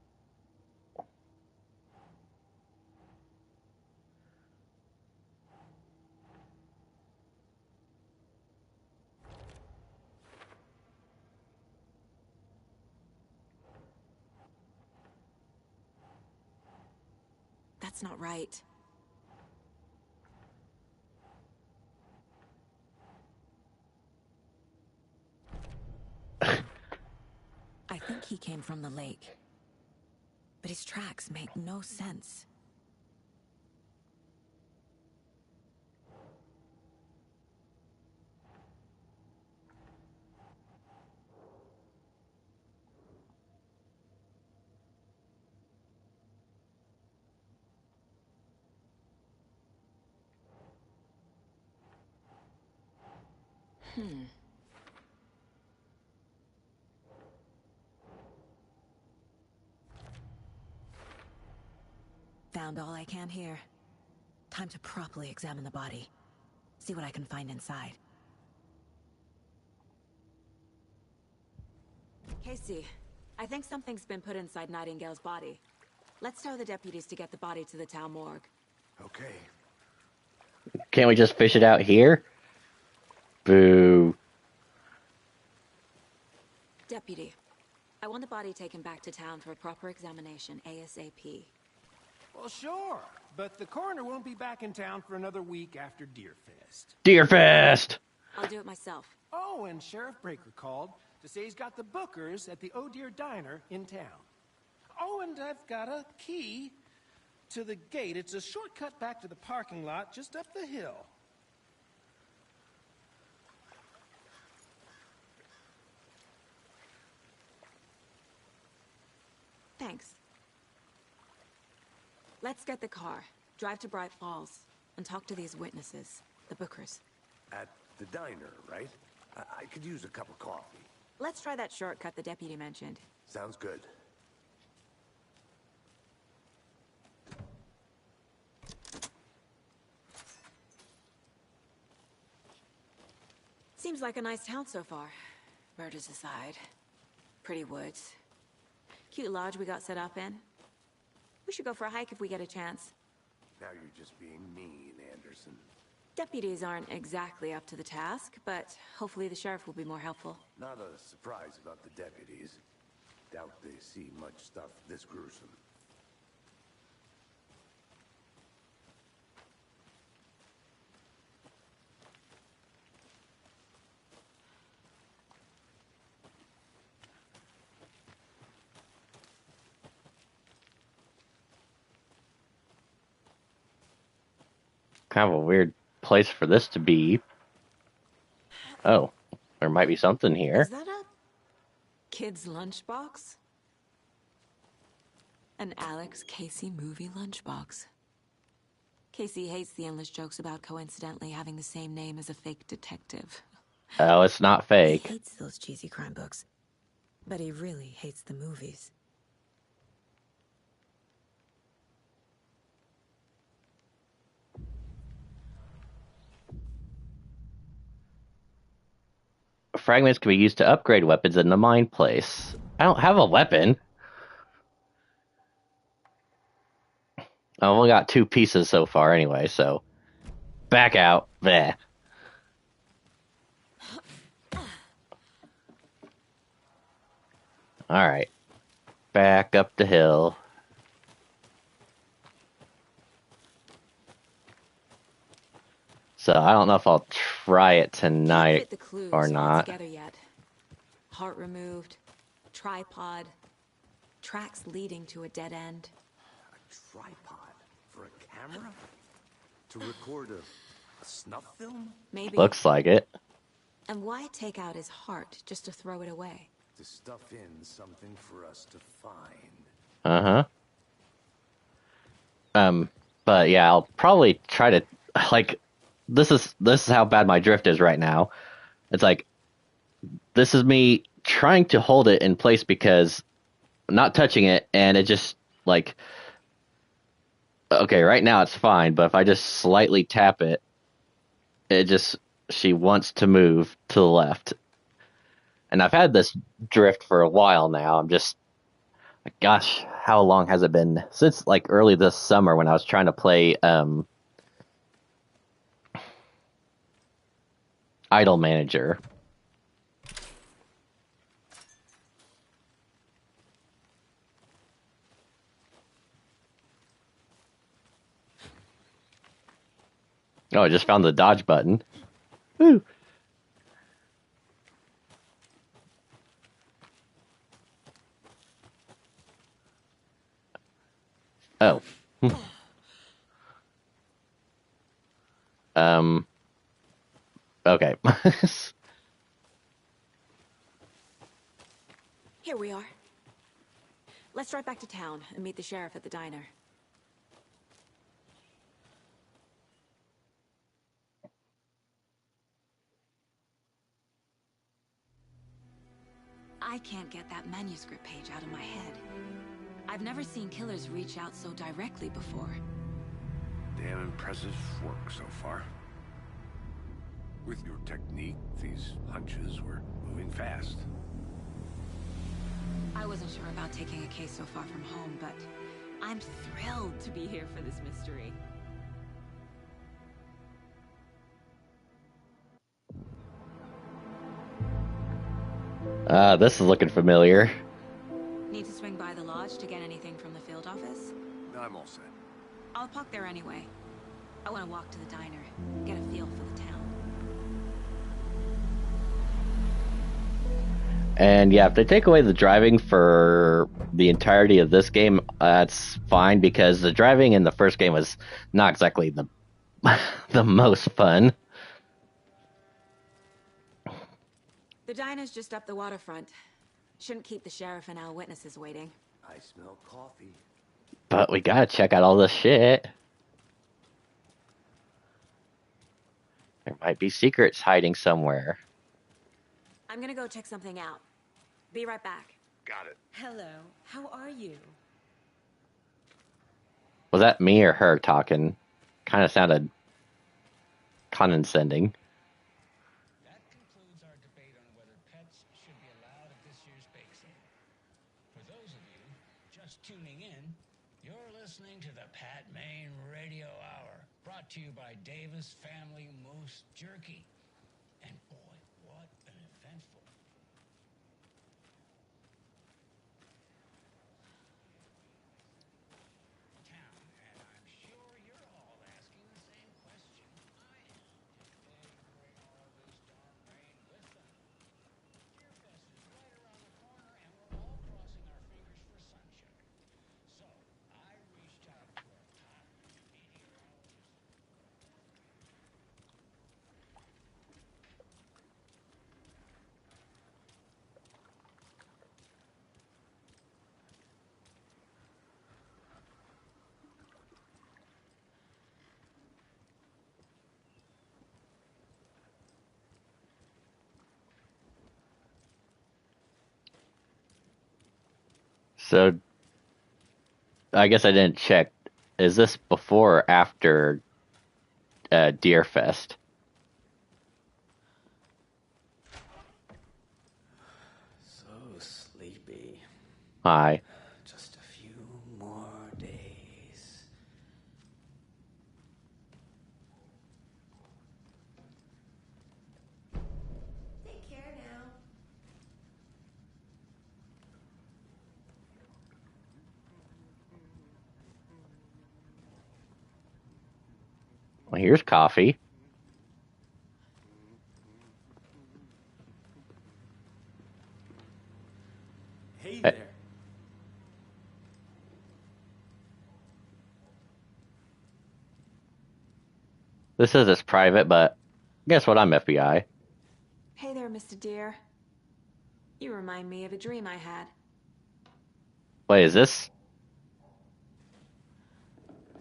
That's not right. I think he came from the lake. But his tracks make no sense. Found all I can here. Time to properly examine the body. See what I can find inside. Casey, I think something's been put inside Nightingale's body. Let's tell the deputies to get the body to the town morgue. Okay. Can't we just fish it out here? Boo. Deputy, I want the body taken back to town for a proper examination ASAP. Well, sure. But the coroner won't be back in town for another week after Deerfest. Deerfest! I'll do it myself. Oh, and Sheriff Breaker called to say he's got the bookers at the Oh Deer Diner in town. Oh, and I've got a key to the gate. It's a shortcut back to the parking lot just up the hill. Thanks. Let's get the car, drive to Bright Falls, and talk to these witnesses, the bookers. At the diner, right? I could use a cup of coffee. Let's try that shortcut the deputy mentioned. Sounds good. Seems like a nice town so far. Murders aside. Pretty woods. Cute lodge we got set up in. We should go for a hike if we get a chance. Now you're just being mean, Anderson. Deputies aren't exactly up to the task, but hopefully the sheriff will be more helpful. Not a surprise about the deputies. Doubt they see much stuff this gruesome. Kind of a weird place for this to be. Oh, there might be something here. Is that a kid's lunchbox? An Alex Casey movie lunchbox. Casey hates the endless jokes about coincidentally having the same name as a fake detective. Oh, it's not fake. He hates those cheesy crime books, but he really hates the movies. Fragments can be used to upgrade weapons in the mine place. I don't have a weapon. I've only got 2 pieces so far anyway, so... Back out. Bleh. Alright. Back up the hill. So I don't know if I'll try it Can't tonight fit the or clues all not. together yet. Heart removed, tripod, tracks leading to a dead end. A tripod for a camera? To record a snuff film? Maybe. Looks like it. And why take out his heart just to throw it away? To stuff in something for us to find. Uh-huh. But yeah, I'll probably try to like this is how bad my drift is right now. It's like this is me trying to hold it in place because I'm not touching it, and it just like okay, right now it's fine, but if I just slightly tap it, it just she wants to move to the left. And I've had this drift for a while now. I'm just gosh, how long has it been? Since like early this summer when I was trying to play Idle Manager. Oh, I just found the dodge button. Woo. Oh. Okay. Here we are. Let's drive back to town and meet the sheriff at the diner. I can't get that manuscript page out of my head. I've never seen killers reach out so directly before. Damn impressive work so far. With your technique, these hunches were moving fast. I wasn't sure about taking a case so far from home, but I'm thrilled to be here for this mystery. This is looking familiar. Need to swing by the lodge to get anything from the field office? I'm all set. I'll park there anyway. I want to walk to the diner, get a feel for the town. And yeah, if they take away the driving for the entirety of this game, that's fine because the driving in the first game was not exactly the the most fun. The diner's just up the waterfront. Shouldn't keep the sheriff and our witnesses waiting. I smell coffee. But we gotta check out all this shit. There might be secrets hiding somewhere. I'm gonna go check something out. Be right back. Got it. Hello, how are you? Was that me or her talking? Kind of sounded condescending. That concludes our debate on whether pets should be allowed at this year's bake sale. For those of you just tuning in, you're listening to the Pat Main Radio Hour, brought to you by Davis Family Moose Jerky. And boy, what an eventful town. And I'm sure you're all asking the same question I am. Did they bring all this darn rain with them? Deerfest is right around the corner, and we're all crossing our fingers for sunshine. So, I reached out to our top meteorologist. So, I guess I didn't check. Is this before or after Deerfest? So sleepy. Hi. Just a few more days. Take care now. Well, here's coffee. Hey there. This is this private, but guess what? I'm FBI. Hey there, Mr. Deer. You remind me of a dream I had. Wait, is this?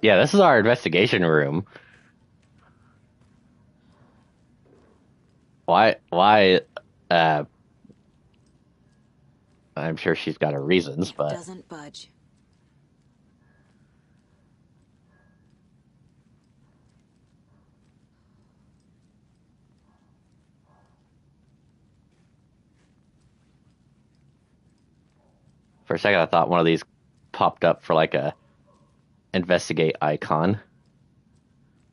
Yeah, this is our investigation room. Why, uh, I'm sure she's got her reasons, It but doesn't budge. for a second I thought one of these popped up for like a investigate icon.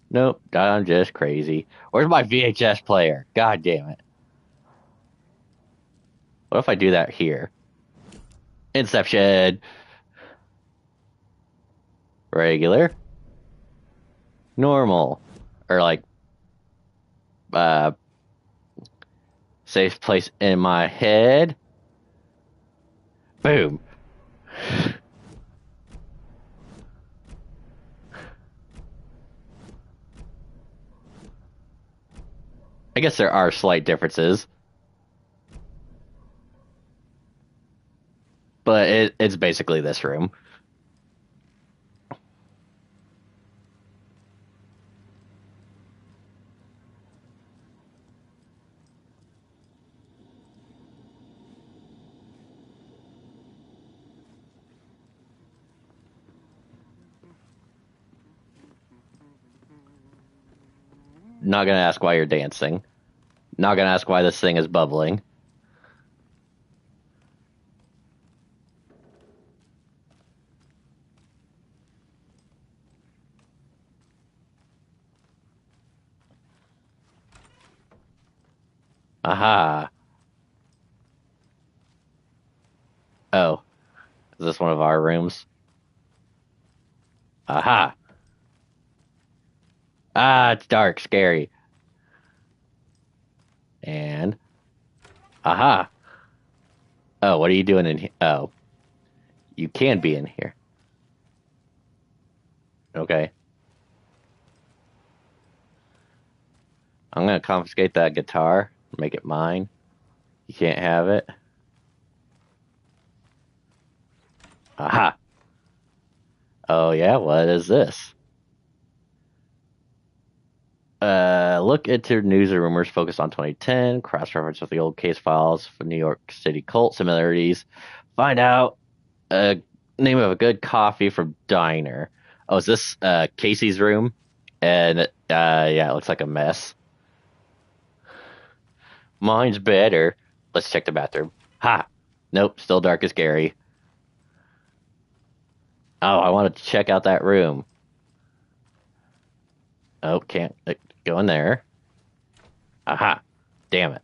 Nope, I'm just crazy. Where's my VHS player? God damn it. What if I do that here? Inception. Regular. Normal. Or like, uh, safe place in my head. Boom. I guess there are slight differences. But it's basically this room. Not gonna ask why you're dancing. Not gonna ask why this thing is bubbling. Aha. Oh. Is this one of our rooms? Aha. Ah, it's dark, scary. And aha. Oh, what are you doing in here? Oh, you can be in here. Okay. I'm gonna confiscate that guitar, make it mine. You can't have it. Aha. Oh yeah, what is this? Look into news and rumors focused on 2010, cross-reference with the old case files for New York City cult similarities. Find out name of a good coffee from diner. Oh, is this Casey's room? And yeah, it looks like a mess. Mine's better. Let's check the bathroom. Ha! Nope, still dark as scary. Oh, I wanted to check out that room. Oh, can't go in there. Aha! Damn it.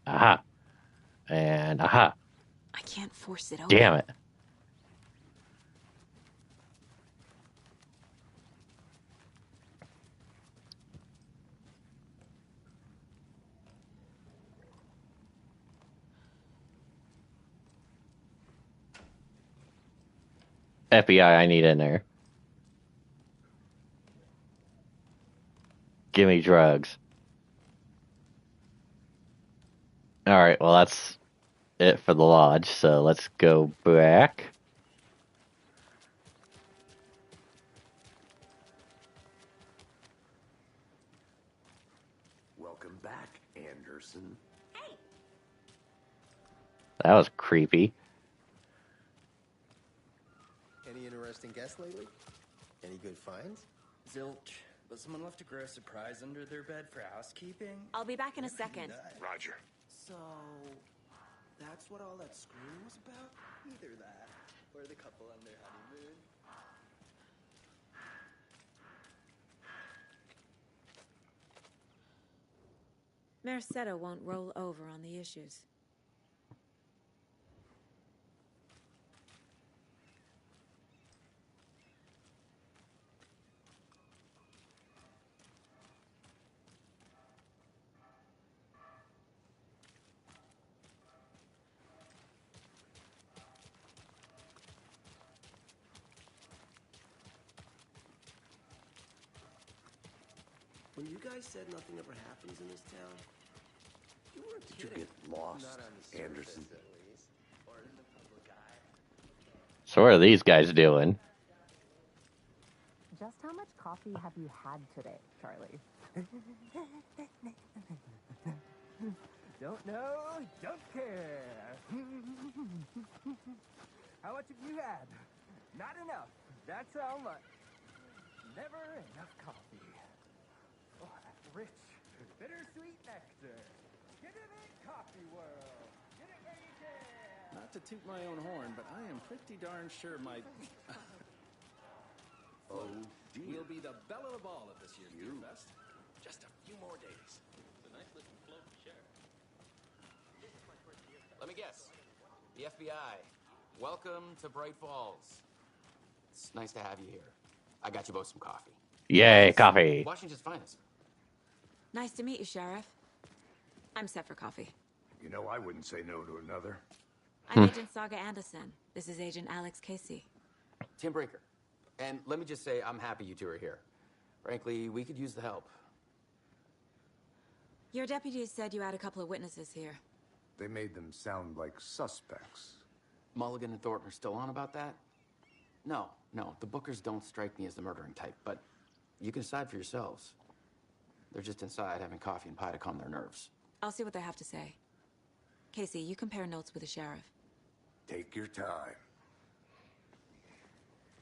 Aha! And aha! I can't force it open. Damn it. FBI, I need in there. Give me drugs. Alright, well, that's it for the lodge, so let's go back. Welcome back, Anderson. That was creepy. Any interesting guests lately? Any good finds? Zilch. But someone left a gross surprise under their bed for housekeeping? I'll be back in a second. Roger. So, that's what all that screaming was about? Either that, or the couple on their honeymoon. Merceda won't roll over on the issues. When you guys said nothing ever happens in this town, you weren't Did you kidding. get lost, Not on the surface, Anderson? at least. Or in the public eye. So what are these guys doing? Just how much coffee have you had today, Charlie? Don't know, don't care. How much have you had? Not enough. That's how much. Never enough coffee. Oh, that rich, bittersweet nectar. Get it in coffee world. Get it where you can. Not to toot my own horn, but I am pretty darn sure my... Oh, dear. We'll be the belle of the ball at this year's Beer Fest. Just a few more days. It's a nice looking float to share. Let me guess. The FBI. Welcome to Bright Falls. It's nice to have you here. I got you both some coffee. Yay, coffee. Washington's finest. Nice to meet you, Sheriff. I'm set for coffee. You know, I wouldn't say no to another. I'm Agent Saga Anderson. This is Agent Alex Casey. Tim Brinker. And let me just say, I'm happy you two are here. Frankly, we could use the help. Your deputies said you had a couple of witnesses here. They made them sound like suspects. Mulligan and Thornton are still on about that? No, the Bookers don't strike me as the murdering type, but you can decide for yourselves. They're just inside having coffee and pie to calm their nerves. I'll see what they have to say. Casey, you compare notes with the sheriff. Take your time.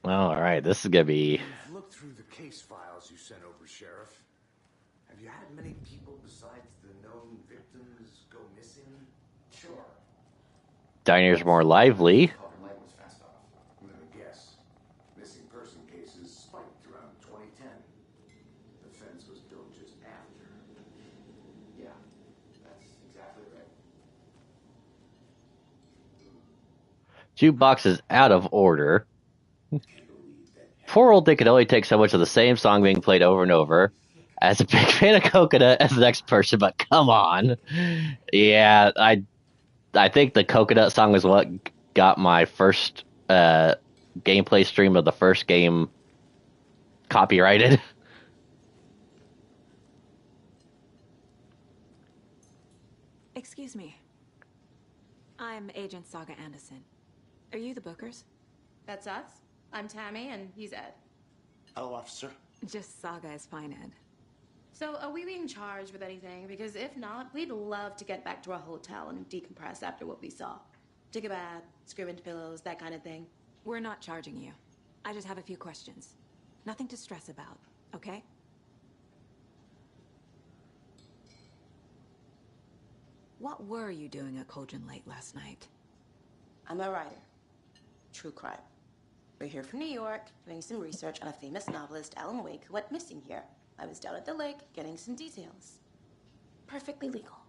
All right, this is gonna be. You've looked through the case files you sent over, Sheriff. Have you had many people besides the known victims go missing? Sure. Diner's more lively. Light was fast off. Let me guess. Missing person cases spiked around 2010. The fence was built just after. Yeah, that's exactly right. Jukebox is out of order. Poor old Dick can only take so much of the same song being played over and over. As a big fan of Coconut as the next person, but come on. Yeah, I think the Coconut song is what got my first gameplay stream of the first game copyrighted. Excuse me. I'm Agent Saga Anderson. Are you the Bookers? That's us. I'm Tammy, and he's Ed. Hello, officer. Just Saga is fine, Ed. So, are we being charged with anything? Because if not, we'd love to get back to our hotel and decompress after what we saw. Take a bath, scream into pillows, that kind of thing. We're not charging you. I just have a few questions. Nothing to stress about, okay? What were you doing at Cauldron Lake last night? I'm a writer. True crime. We're here from New York, doing some research on a famous novelist, Alan Wake, who went missing here. I was down at the lake, getting some details. Perfectly legal.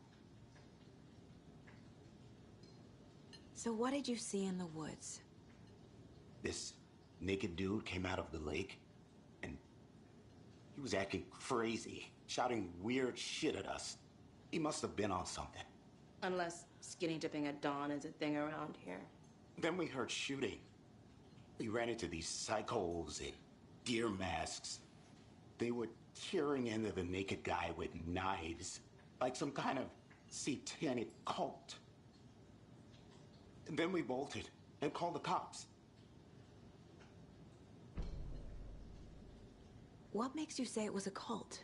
So what did you see in the woods? This naked dude came out of the lake, and he was acting crazy, shouting weird shit at us. He must have been on something. Unless skinny dipping at dawn is a thing around here. Then we heard shooting. We ran into these psychos in deer masks. They were tearing into the naked guy with knives, like some kind of satanic cult. And then we bolted and called the cops. What makes you say it was a cult?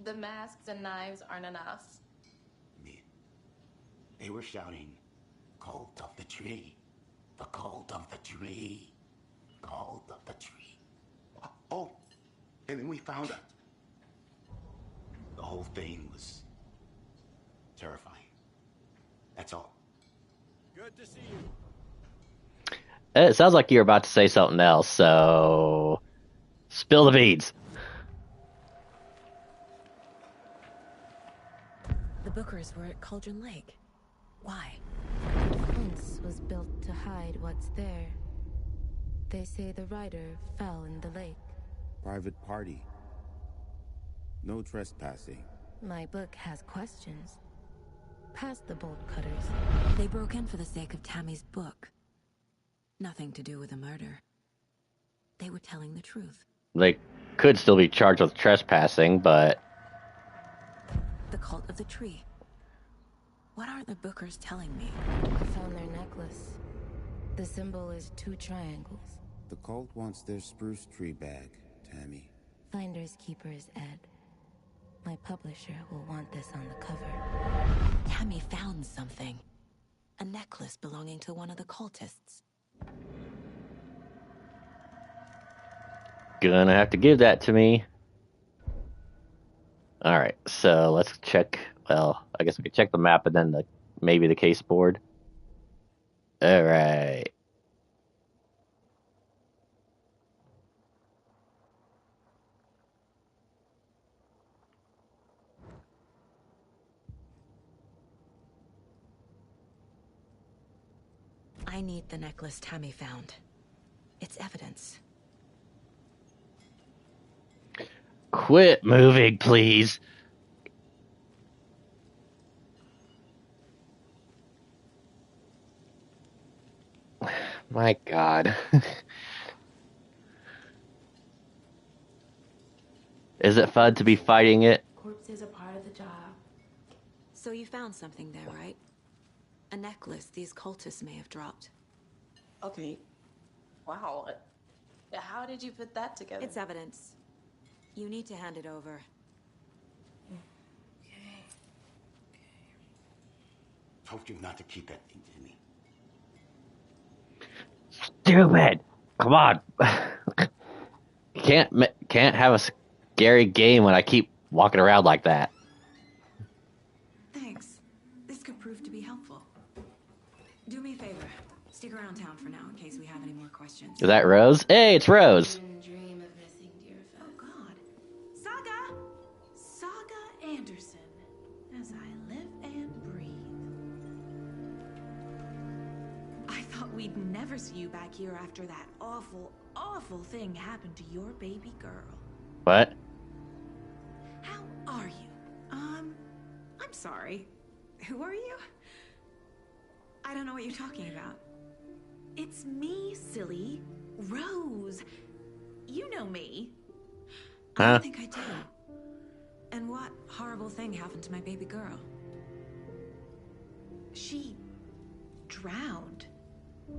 The masks and knives aren't enough. They were shouting, "Cult of the tree, the cult of the tree, cult of the tree." Oh, and then we found it. The whole thing was terrifying. That's all. Good to see you. It sounds like you're about to say something else, so spill the beans. The Bookers were at Cauldron Lake. Why? The fence was built to hide what's there. They say the rider fell in the lake. Private party. No trespassing. My book has questions. Past the bolt cutters. They broke in for the sake of Tammy's book. Nothing to do with a murder. They were telling the truth. They could still be charged with trespassing, but The cult of the tree. What are the Bookers telling me? I found their necklace. The symbol is 2 triangles. The cult wants their spruce tree bag, Tammy. Finders keepers, Ed. My publisher will want this on the cover. Tammy found something. A necklace belonging to one of the cultists. gonna have to give that to me. All right, so let's check. Well, I guess we could check the map and then maybe the case board. All right. I need the necklace Tammy found. It's evidence. Quit moving, please. My God. Is it fun to be fighting it? Corpses are part of the job. So you found something there, right? A necklace these cultists may have dropped. Okay. Wow. How did you put that together? It's evidence. You need to hand it over. Told you not to keep that thing to me. Stupid. Come on. Can't have a scary game when I keep walking around like that. Thanks. This could prove to be helpful. Do me a favor. Stick around town for now in case we have any more questions. Is that Rose? Hey, it's Rose. Dream of missing dear Oh God. Saga! Saga Anderson. As I live and breathe. I thought we'd never see you back here after that awful, awful thing happened to your baby girl. What? How are you? I'm sorry. Who are you? I don't know what you're talking about. It's me, silly. Rose. You know me. I don't think I do. And what horrible thing happened to my baby girl? She drowned.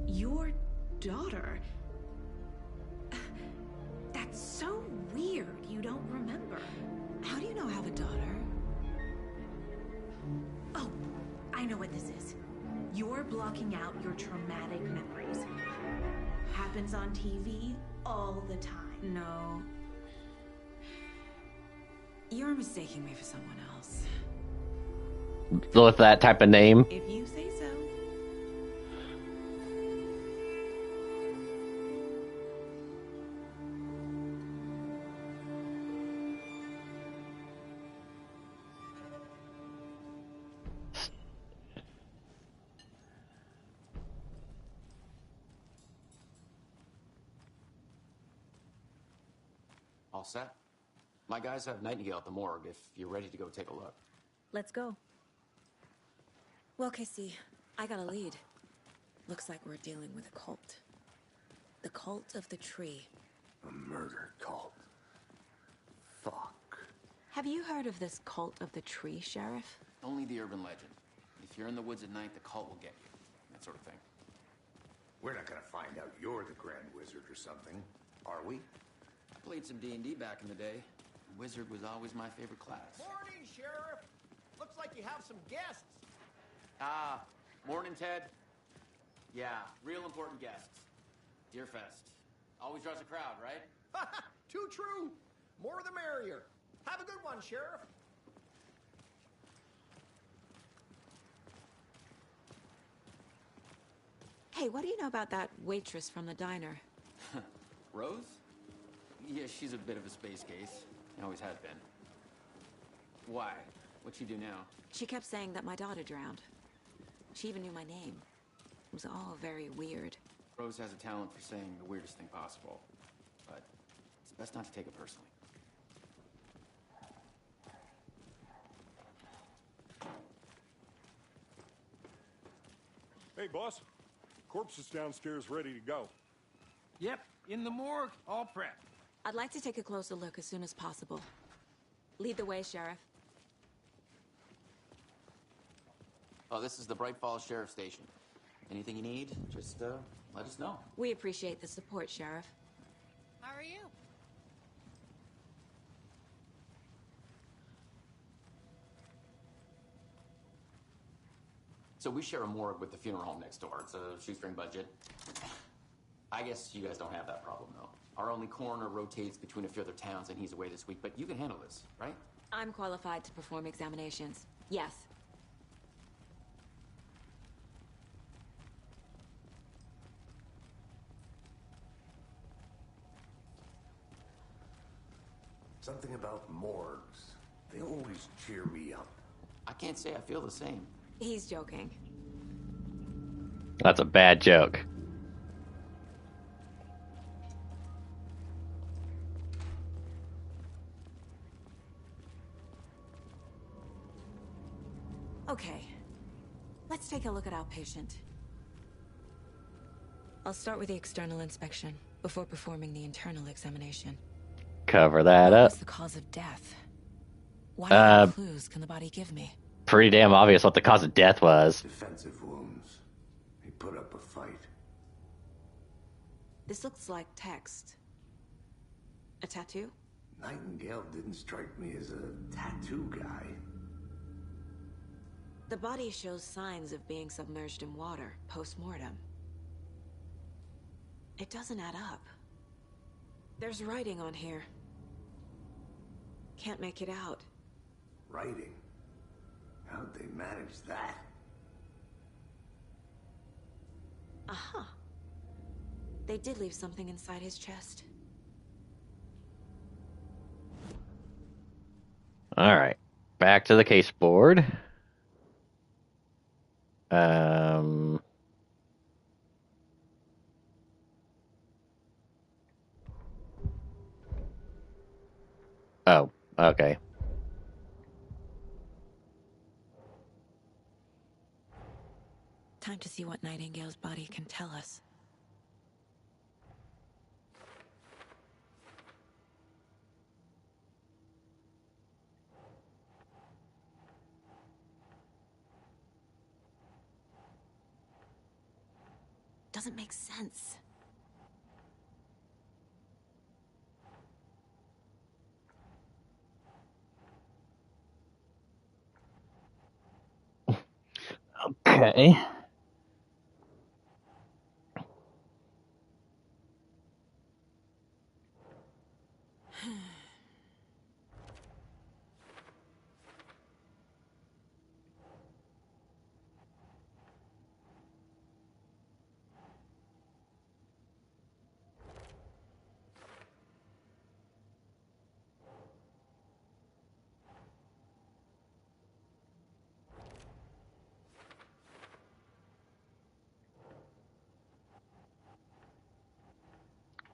Your daughter. That's so weird you don't remember. How do you know I have a daughter? Oh, I know what this is. You're blocking out your traumatic memories. Happens on TV all the time. No. You're mistaking me for someone else. With that type of name? If you say so. All set? My guys have Nightingale at the morgue if you're ready to go take a look. Let's go. Well, Casey, I got a lead. Looks like we're dealing with a cult. The cult of the tree. A murder cult. Fuck. Have you heard of this cult of the tree, Sheriff? Only the urban legend. If you're in the woods at night, the cult will get you. That sort of thing. We're not gonna find out you're the Grand Wizard or something, are we? Played some D&D back in the day. Wizard was always my favorite class. Morning, Sheriff. Looks like you have some guests. Morning, Ted. Yeah, real important guests. Deerfest. Always draws a crowd, right? Too true. More the merrier. Have a good one, Sheriff. Hey, what do you know about that waitress from the diner? Rose? Yeah, she's a bit of a space case. Always has been. Why? What'd she do now? She kept saying that my daughter drowned. She even knew my name. It was all very weird. Rose has a talent for saying the weirdest thing possible. But it's best not to take it personally. Hey, boss. Corpse is downstairs ready to go. Yep, in the morgue, all prepped. I'd like to take a closer look as soon as possible. Lead the way, Sheriff. Oh, this is the Bright Falls Sheriff Station. Anything you need, just let us know. We appreciate the support, Sheriff. How are you? So we share a morgue with the funeral home next door. It's a shoestring budget. I guess you guys don't have that problem, though. Our only coroner rotates between a few other towns, and he's away this week, but you can handle this, right? I'm qualified to perform examinations. Yes. Something about morgues. They always cheer me up. I can't say I feel the same. He's joking. That's a bad joke. Okay. Let's take a look at our patient. I'll start with the external inspection before performing the internal examination. Cover that What up. was the cause of death? What other clues can the body give me? Pretty damn obvious what the cause of death was. Defensive wounds. He put up a fight. This looks like text. A tattoo? Nightingale didn't strike me as a tattoo guy. The body shows signs of being submerged in water post-mortem. It doesn't add up. There's writing on here. Can't make it out. Writing? How'd they manage that? Aha. They did leave something inside his chest. All right, back to the case board. Oh, okay. Time to see what Nightingale's body can tell us. Doesn't make sense. Okay.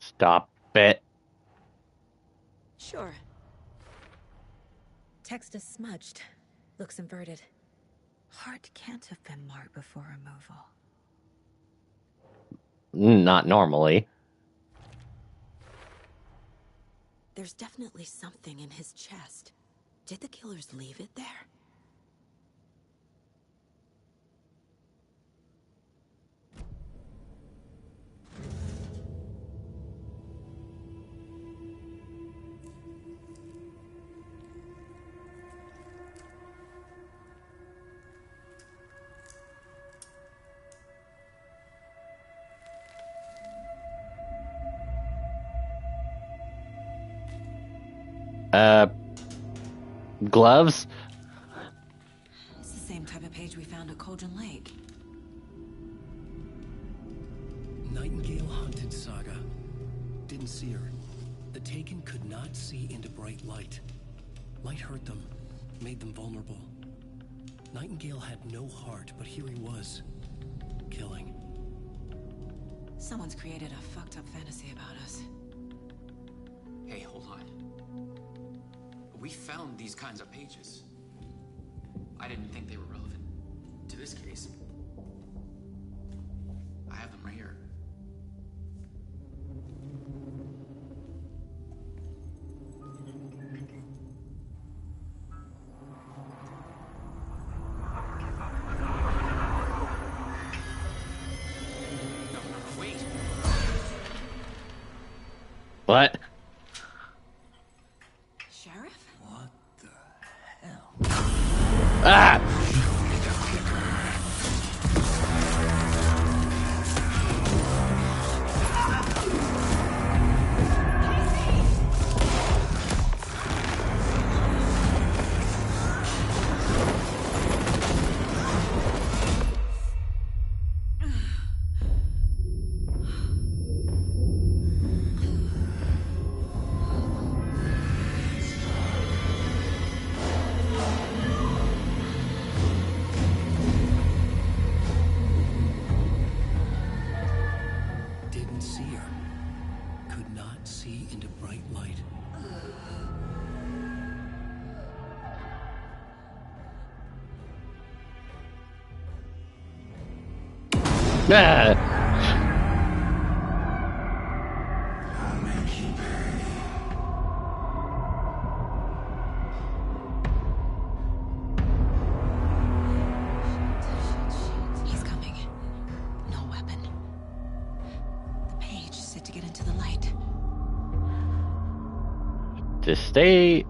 Stop it. Sure. Text is smudged. Looks inverted. Heart can't have been marked before removal. Not normally. There's definitely something in his chest. Did the killers leave it there? Gloves? It's the same type of page we found at Cauldron Lake. Nightingale hunted Saga. Didn't see her. The Taken could not see into bright light. Light hurt them, made them vulnerable. Nightingale had no heart, but here he was, killing. Someone's created a fucked up fantasy about us. Hey, hold on. We found these kinds of pages. I didn't think they were relevant to this case. I have them right here. What? Sheriff? What the hell? Ah! Didn't see her. Could not see into bright light. Ah! He's coming. No weapon. The page said to get into the light.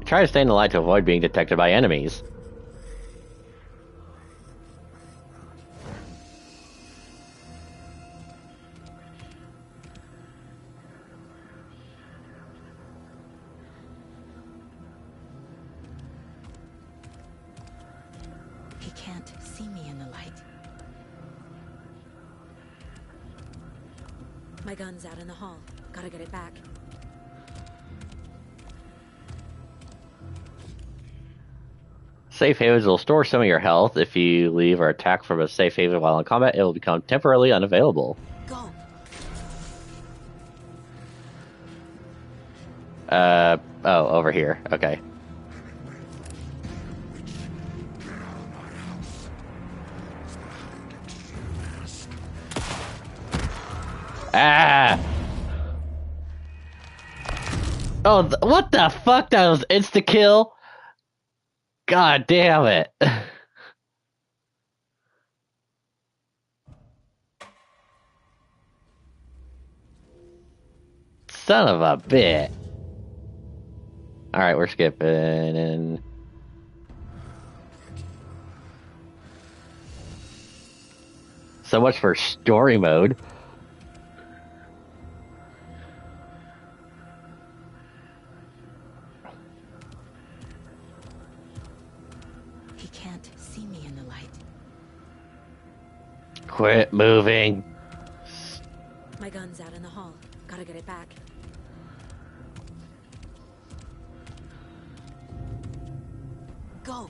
Try to stay in the light to avoid being detected by enemies. He can't see me in the light. My gun's out in the hall. Gotta get it back. Safe havens will store some of your health. If you leave or attack from a safe haven while in combat, it will become temporarily unavailable. Go. Oh, over here. Okay. Ah! Oh, what the fuck? That was insta-kill? God damn it. Son of a bitch. Alright, we're skipping and... So much for story mode. He can't see me in the light. Quit moving. My gun's out in the hall. Gotta get it back. Go.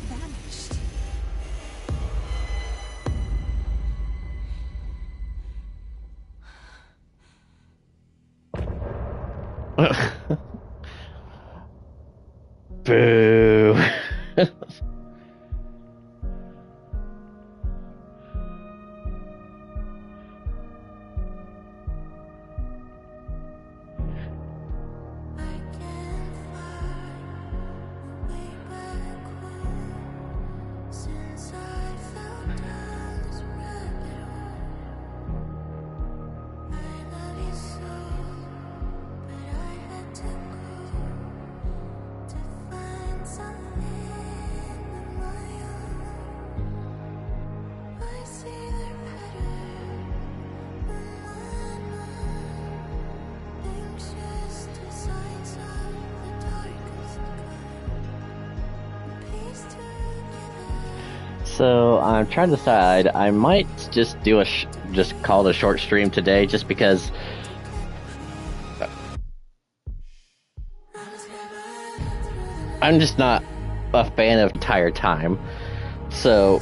Vanished. Boo. So I'm trying to decide. I might just do just call it a short stream today, just because I'm just not a fan of entire time. So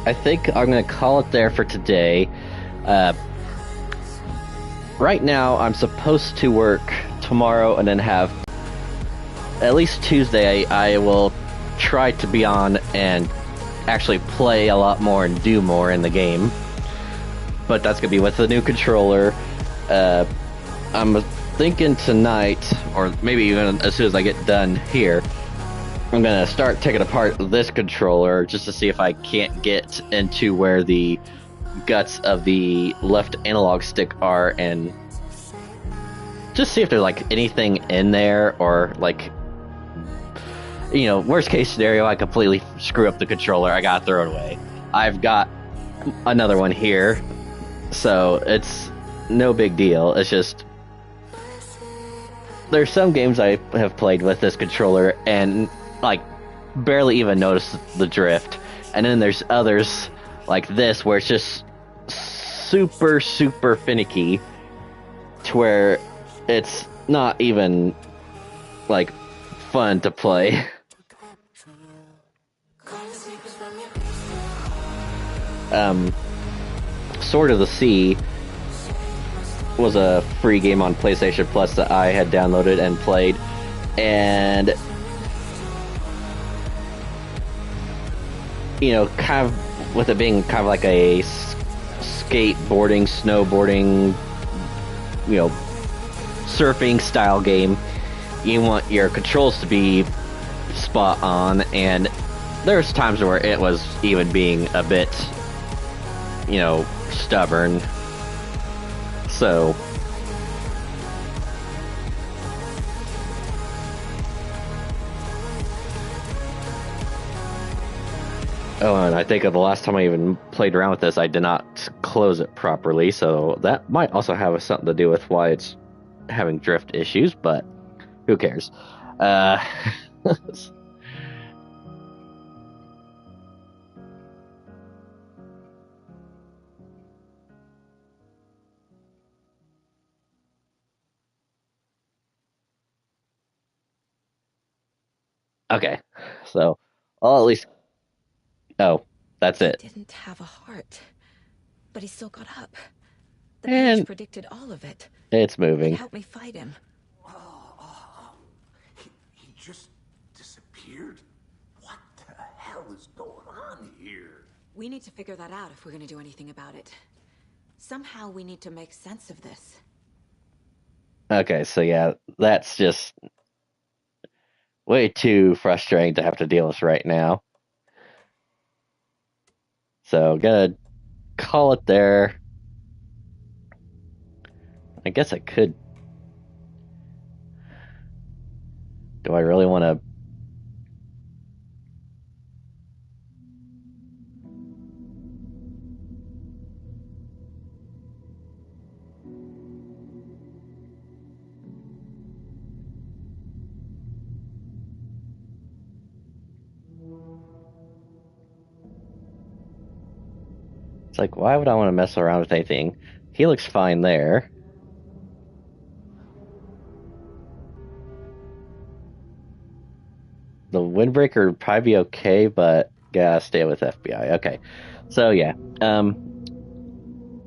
I think I'm gonna call it there for today. Right now, I'm supposed to work tomorrow and then have at least Tuesday. I will try to be on and actually play a lot more and do more in the game. But that's gonna be with the new controller. I'm thinking tonight, or maybe even as soon as I get done here, I'm gonna start taking apart this controller just to see if I can't get into where the guts of the left analog stick are, and just see if there's like anything in there, or like, you know, worst case scenario, I completely screw up the controller, I gotta throw it away. I've got another one here, so it's no big deal. It's just there's some games I have played with this controller and like barely even notice the drift, and then there's others like this where it's just super finicky to where it's not even like fun to play. Sword of the Sea was a free game on PlayStation Plus that I had downloaded and played, and you know, kind of with it being kind of like a skateboarding, snowboarding, you know, surfing style game, you want your controls to be spot on, and there's times where it was even being a bit, you know, stubborn. So oh, and I think of the last time I even played around with this, I did not close it properly, so that might also have something to do with why it's having drift issues, but who cares? Okay, so I'll at least... Oh, that's it. He didn't have a heart, but he still got up. The And page predicted all of it. it's moving. It helped me fight him. He just disappeared? What the hell is going on here? We need to figure that out if we're going to do anything about it. Somehow we need to make sense of this. Okay, so yeah, that's just way too frustrating to have to deal with right now. So, gonna call it there. I guess I could... Do I really want to... It's like, why would I want to mess around with anything? He looks fine there. The windbreaker would probably be okay, but gotta stay with FBI. Okay. So yeah.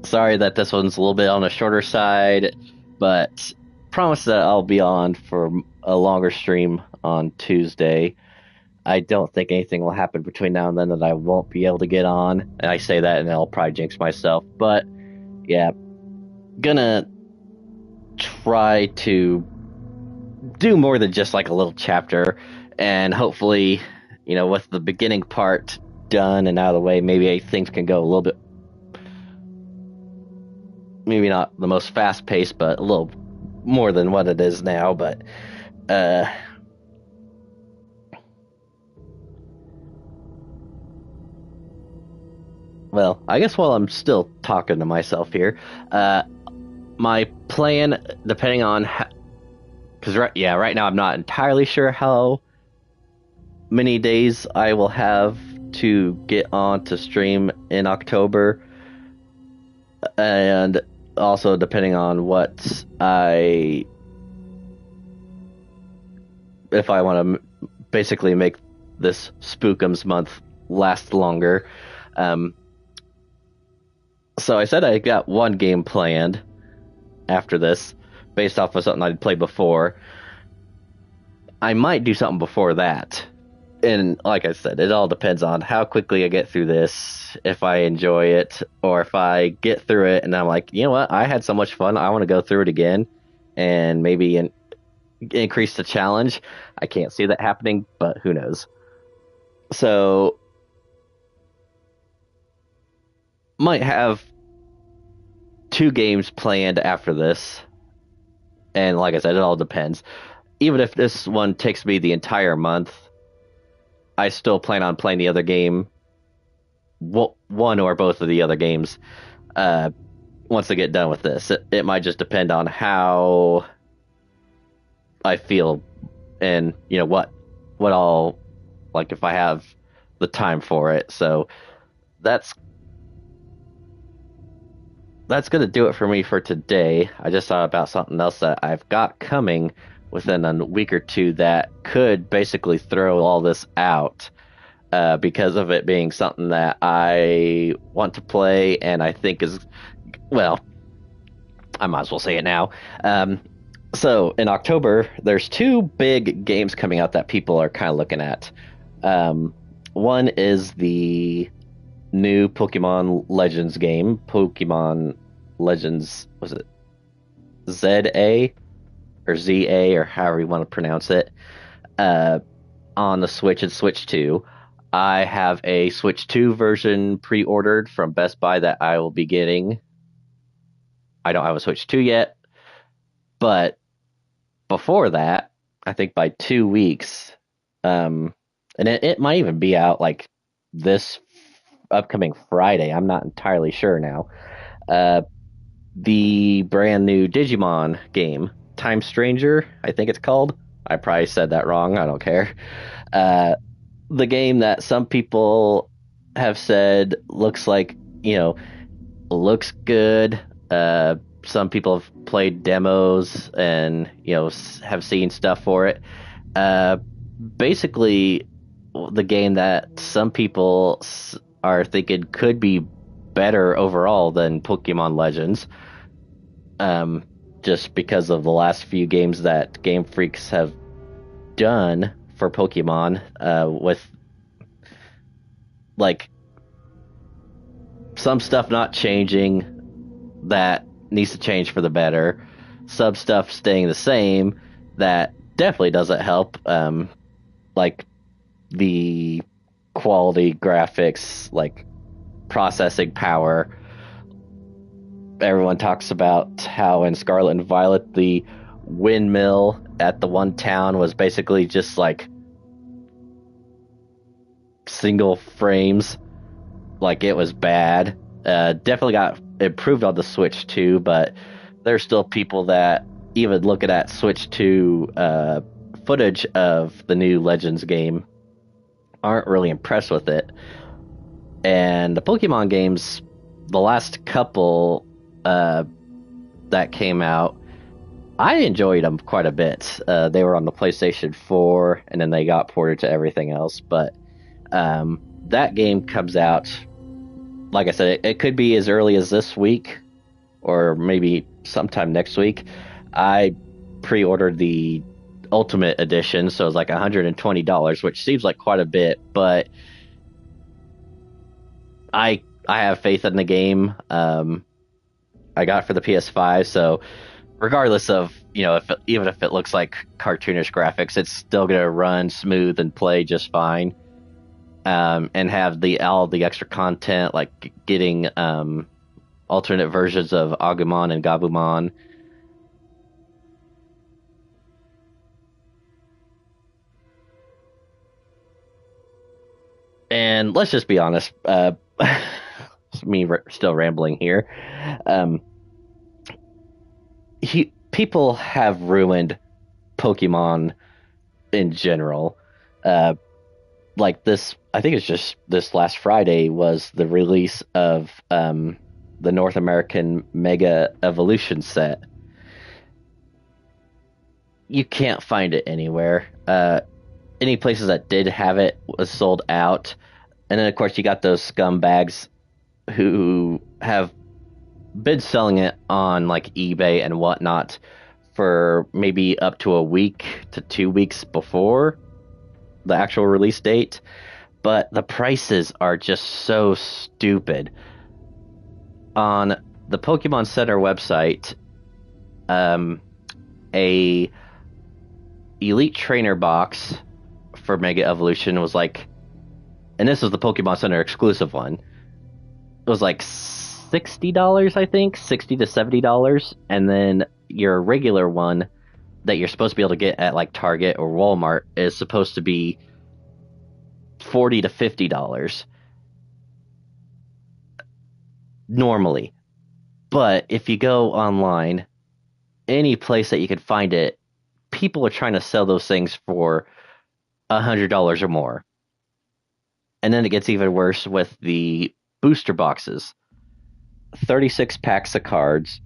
Sorry that this one's a little bit on the shorter side, but promise that I'll be on for a longer stream on Tuesday. I don't think anything will happen between now and then that I won't be able to get on. And I say that and I'll probably jinx myself. But yeah, gonna try to do more than just like a little chapter. And hopefully, you know, with the beginning part done and out of the way, maybe things can go a little bit, maybe not the most fast paced, but a little more than what it is now. But well, I guess while I'm still talking to myself here, my plan, depending on because right now I'm not entirely sure how many days I will have to get on to stream in October, and also depending on if I want to basically make this SpookEms Month last longer. So I said I got one game planned after this, based off of something I'd played before. I might do something before that, And like I said, it all depends on how quickly I get through this, if I enjoy it, or if I get through it and I'm like, you know what, I had so much fun, I want to go through it again and maybe increase the challenge. I can't see that happening, but who knows. So, might have 2 games planned after this. And like I said, it all depends. Even if this one takes me the entire month, I still plan on playing the other game, one or both of the other games, once I get done with this. It might just depend on how I feel and, what I'll, like, if I have the time for it. So that's going to do it for me for today. I just thought about something else that I've got coming within a week or two that could basically throw all this out, because of it being something that I want to play and I think is, well, I might as well say it now. So in October, there's 2 big games coming out that people are kind of looking at. One is the new Pokemon Legends game, Pokemon Legends, was it ZA or ZA or however you want to pronounce it, on the Switch and Switch 2. I have a Switch 2 version pre-ordered from Best Buy that I will be getting. I don't have a Switch 2 yet, but before that, I think by 2 weeks, and it might even be out like this upcoming Friday. I'm not entirely sure now. The brand new Digimon game, Time Stranger, I think it's called. I probably said that wrong. I don't care. The game that some people have said looks like, looks good. Some people have played demos and, have seen stuff for it. Basically, the game that some people are thinking could be better overall than Pokemon Legends. Just because of the last few games that Game Freaks have done for Pokemon, with like some stuff not changing that needs to change for the better, some stuff staying the same that definitely doesn't help, like the quality graphics, like processing power. Everyone talks about how in Scarlet and Violet the windmill at the one town was basically just like single frames, like it was bad. Definitely got improved on the Switch 2, but there's still people that even looking at Switch 2 footage of the new Legends game aren't really impressed with it. And the Pokemon games, the last couple that came out, I enjoyed them quite a bit. They were on the PlayStation 4, and then they got ported to everything else. But that game comes out, like I said, it could be as early as this week, or maybe sometime next week. I pre-ordered the Ultimate Edition, so it's like $120, which seems like quite a bit, but I have faith in the game. I got it for the PS5, so regardless of, even if it looks like cartoonish graphics, it's still going to run smooth and play just fine. And have all the extra content, like getting alternate versions of Agumon and Gabumon. And let's just be honest, me still rambling here. People have ruined Pokemon in general. Like this, I think it's just this last Friday was the release of the North American Mega Evolution set. You can't find it anywhere. Any places that did have it was sold out. And then, of course, you got those scumbags who have been selling it on like eBay and whatnot for maybe up to a week to 2 weeks before. the actual release date, but the prices are just so stupid. On the Pokemon Center website, a Elite Trainer box for Mega Evolution was like, and this was the Pokemon Center exclusive one, it was like $60, I think, $60 to $70, and then your regular one that you're supposed to be able to get at like Target or Walmart is supposed to be $40 to $50 normally. But if you go online, any place that you could find it, people are trying to sell those things for $100 or more. And then it gets even worse with the booster boxes. 36 packs of cards.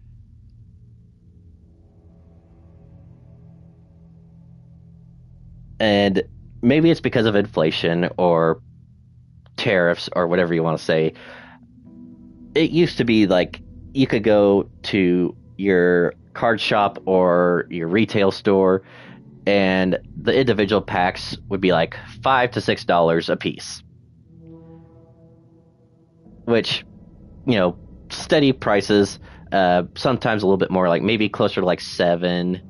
And maybe it's because of inflation or tariffs or whatever you want to say. It used to be like you could go to your card shop or your retail store and the individual packs would be like $5 to $6 a piece. Which, steady prices, sometimes a little bit more, like maybe closer to like $7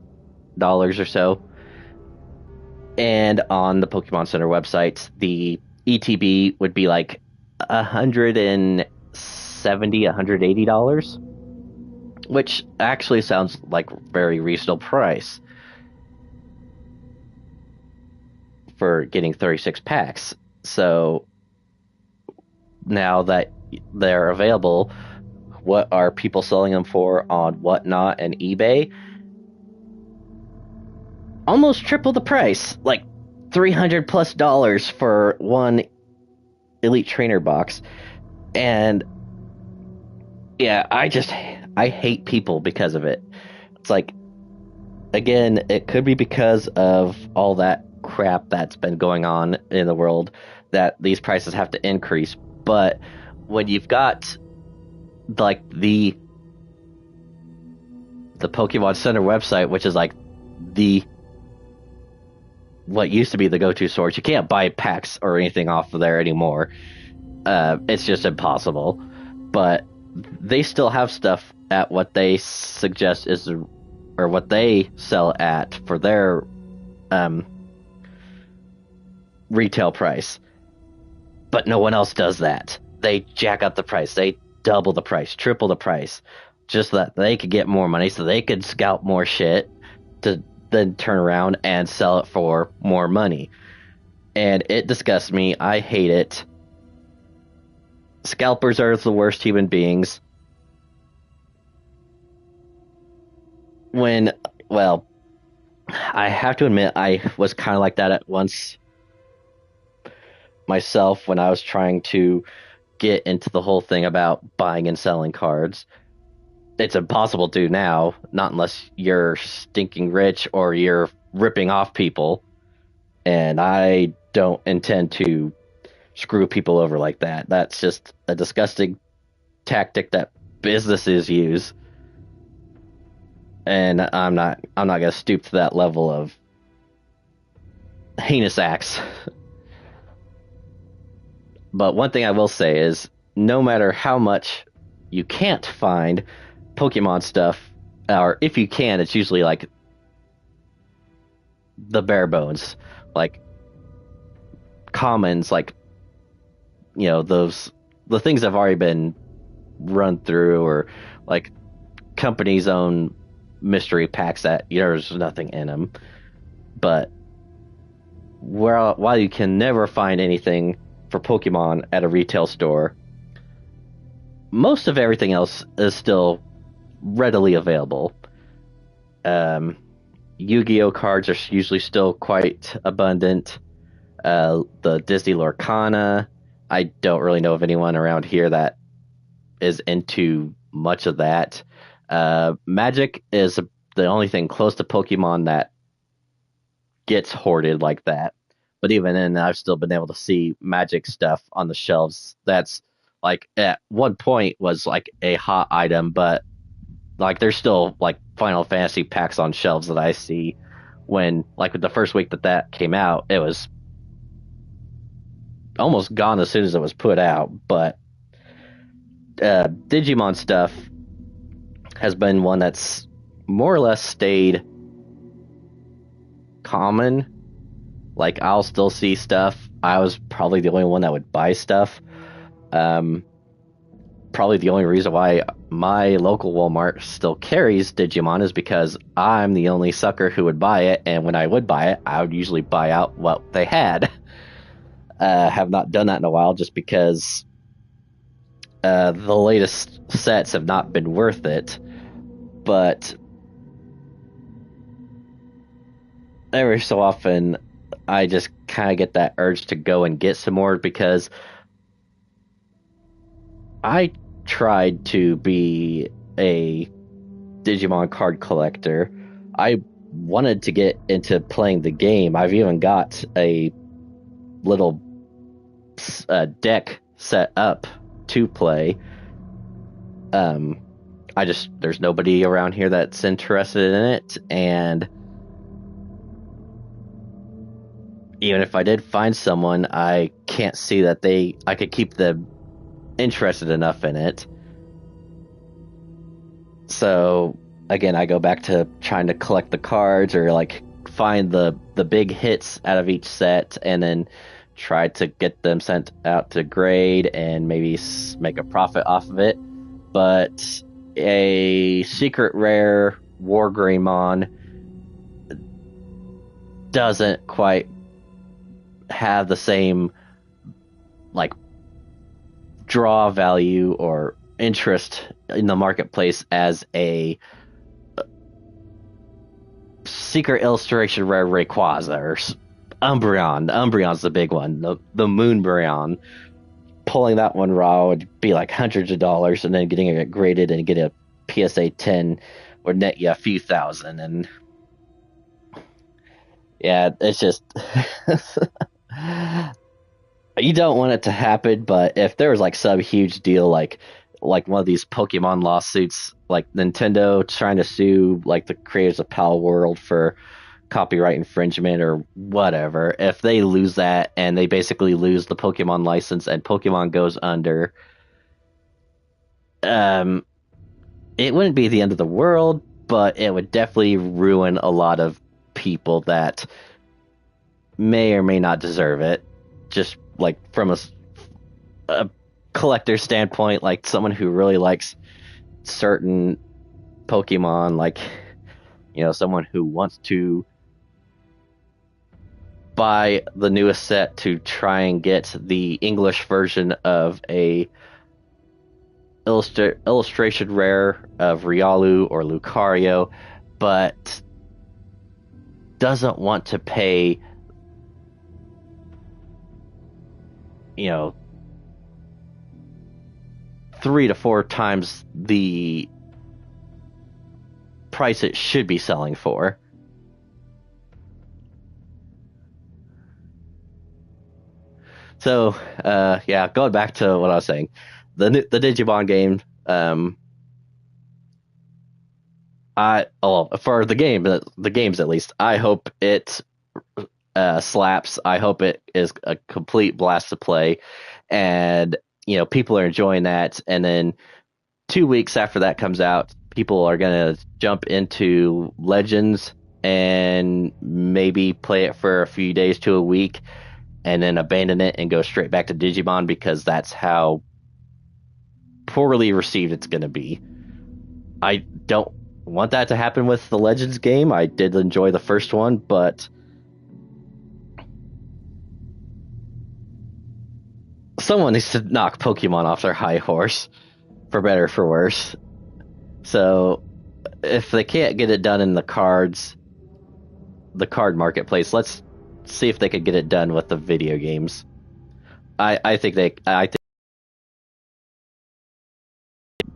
or so. And on the Pokemon Center website, the ETB would be like $170, $180, which actually sounds like a very reasonable price for getting 36 packs. So now that they're available, what are people selling them for on Whatnot and eBay? Almost triple the price, like $300+ for one Elite Trainer box. And yeah, I hate people because of it. It's like, again, it could be because of all that crap that's been going on in the world that these prices have to increase. But when you've got like the Pokemon Center website, which is like what used to be the go-to source, you can't buy packs or anything off of there anymore. It's just impossible. But they still have stuff at what they suggest is, or what they sell at for their retail price. But no one else does that. They jack up the price. They double the price, triple the price, just so that they could get more money, so they could scalp more shit to then turn around and sell it for more money. And it disgusts me. I hate it. Scalpers are the worst human beings. I have to admit, I was kind of like that at once myself when I was trying to get into the whole thing about buying and selling cards. It's impossible to now, not unless you're stinking rich or you're ripping off people. And I don't intend to screw people over like that. That's just a disgusting tactic that businesses use. And I'm not going to stoop to that level of heinous acts. But one thing I will say is, no matter how much you can't find Pokemon stuff, or if you can, it's usually like the bare bones, like commons, like the things that have already been run through, or like companies' own mystery packs that there's nothing in them. But while you can never find anything for Pokemon at a retail store, most of everything else is still readily available. Yu-Gi-Oh cards are usually still quite abundant. The Disney Lorcana, I don't really know of anyone around here that is into much of that. Magic is the only thing close to Pokemon that gets hoarded like that. But even then, I've still been able to see Magic stuff on the shelves that's like at one point was like a hot item, but like there's still like Final Fantasy packs on shelves that I see when, like, with the first week that came out, it was almost gone as soon as it was put out. But Digimon stuff has been one that's more or less stayed common. Like, I'll still see stuff. I was probably the only one that would buy stuff. Probably the only reason why my local Walmart still carries Digimon is because I'm the only sucker who would buy it, and when I would buy it, I would usually buy out what they had. Have not done that in a while just because the latest sets have not been worth it. But every so often, I just kind of get that urge to go and get some more because I tried to be a Digimon card collector. I wanted to get into playing the game. I've even got a little deck set up to play. There's nobody around here that's interested in it, and even if I did find someone, I can't see that I could keep them interested enough in it. So again, I go back to trying to collect the cards or like find the big hits out of each set and then try to get them sent out to grade and maybe make a profit off of it. But a secret rare Wargreymon doesn't quite have the same like draw value or interest in the marketplace as a secret illustration rare Rayquaza or Umbreon. Umbreon's the big one. The Moonbreon. Pulling that one raw would be like hundreds of dollars, and then getting it graded and get a PSA 10 would net you a few thousand. And yeah, it's just you don't want it to happen, but if there was like some huge deal like one of these Pokemon lawsuits, like Nintendo trying to sue like the creators of Pal World for copyright infringement or whatever, if they lose that and they basically lose the Pokemon license and Pokemon goes under, it wouldn't be the end of the world, but it would definitely ruin a lot of people that may or may not deserve it. Just like from a collector standpoint, like someone who really likes certain Pokemon, like, you know, someone who wants to buy the newest set to try and get the English version of a illustration rare of Riolu or Lucario, but doesn't want to pay, you know, 3 to 4 times the price it should be selling for. So, yeah, going back to what I was saying, the Digimon game, for the games at least, I hope it slaps. I hope it is a complete blast to play, and you know, people are enjoying that. And then 2 weeks after that comes out, people are gonna jump into Legends and maybe play it for a few days to a week, and then abandon it and go straight back to Digimon because that's how poorly received it's gonna be. I don't want that to happen with the Legends game. I did enjoy the first one, but someone needs to knock Pokemon off their high horse, for better or for worse. So if they can't get it done in the card marketplace, let's see if they could get it done with the video games. I think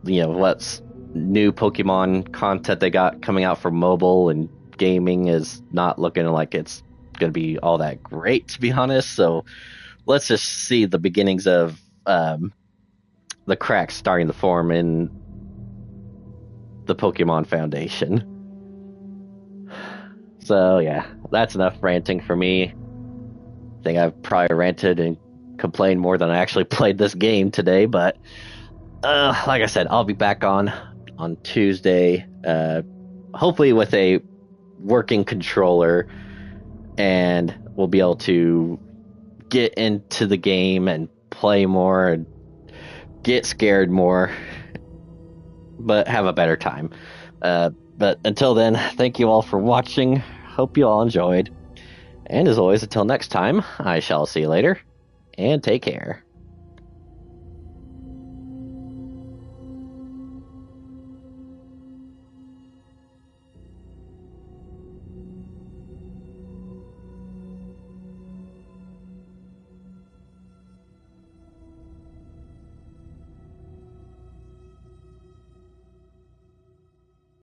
you know, what's new Pokemon content they got coming out for mobile and gaming is not looking like it's going to be all that great, to be honest. So let's just see the beginnings of the cracks starting to form in the Pokemon Foundation. So yeah, that's enough ranting for me. I think I've probably ranted and complain more than I actually played this game today. But like I said, I'll be back on Tuesday, hopefully with a working controller, and we'll be able to get into the game and play more and get scared more, but have a better time. But until then, thank you all for watching. Hope you all enjoyed. And as always, until next time, I shall see you later, and take care.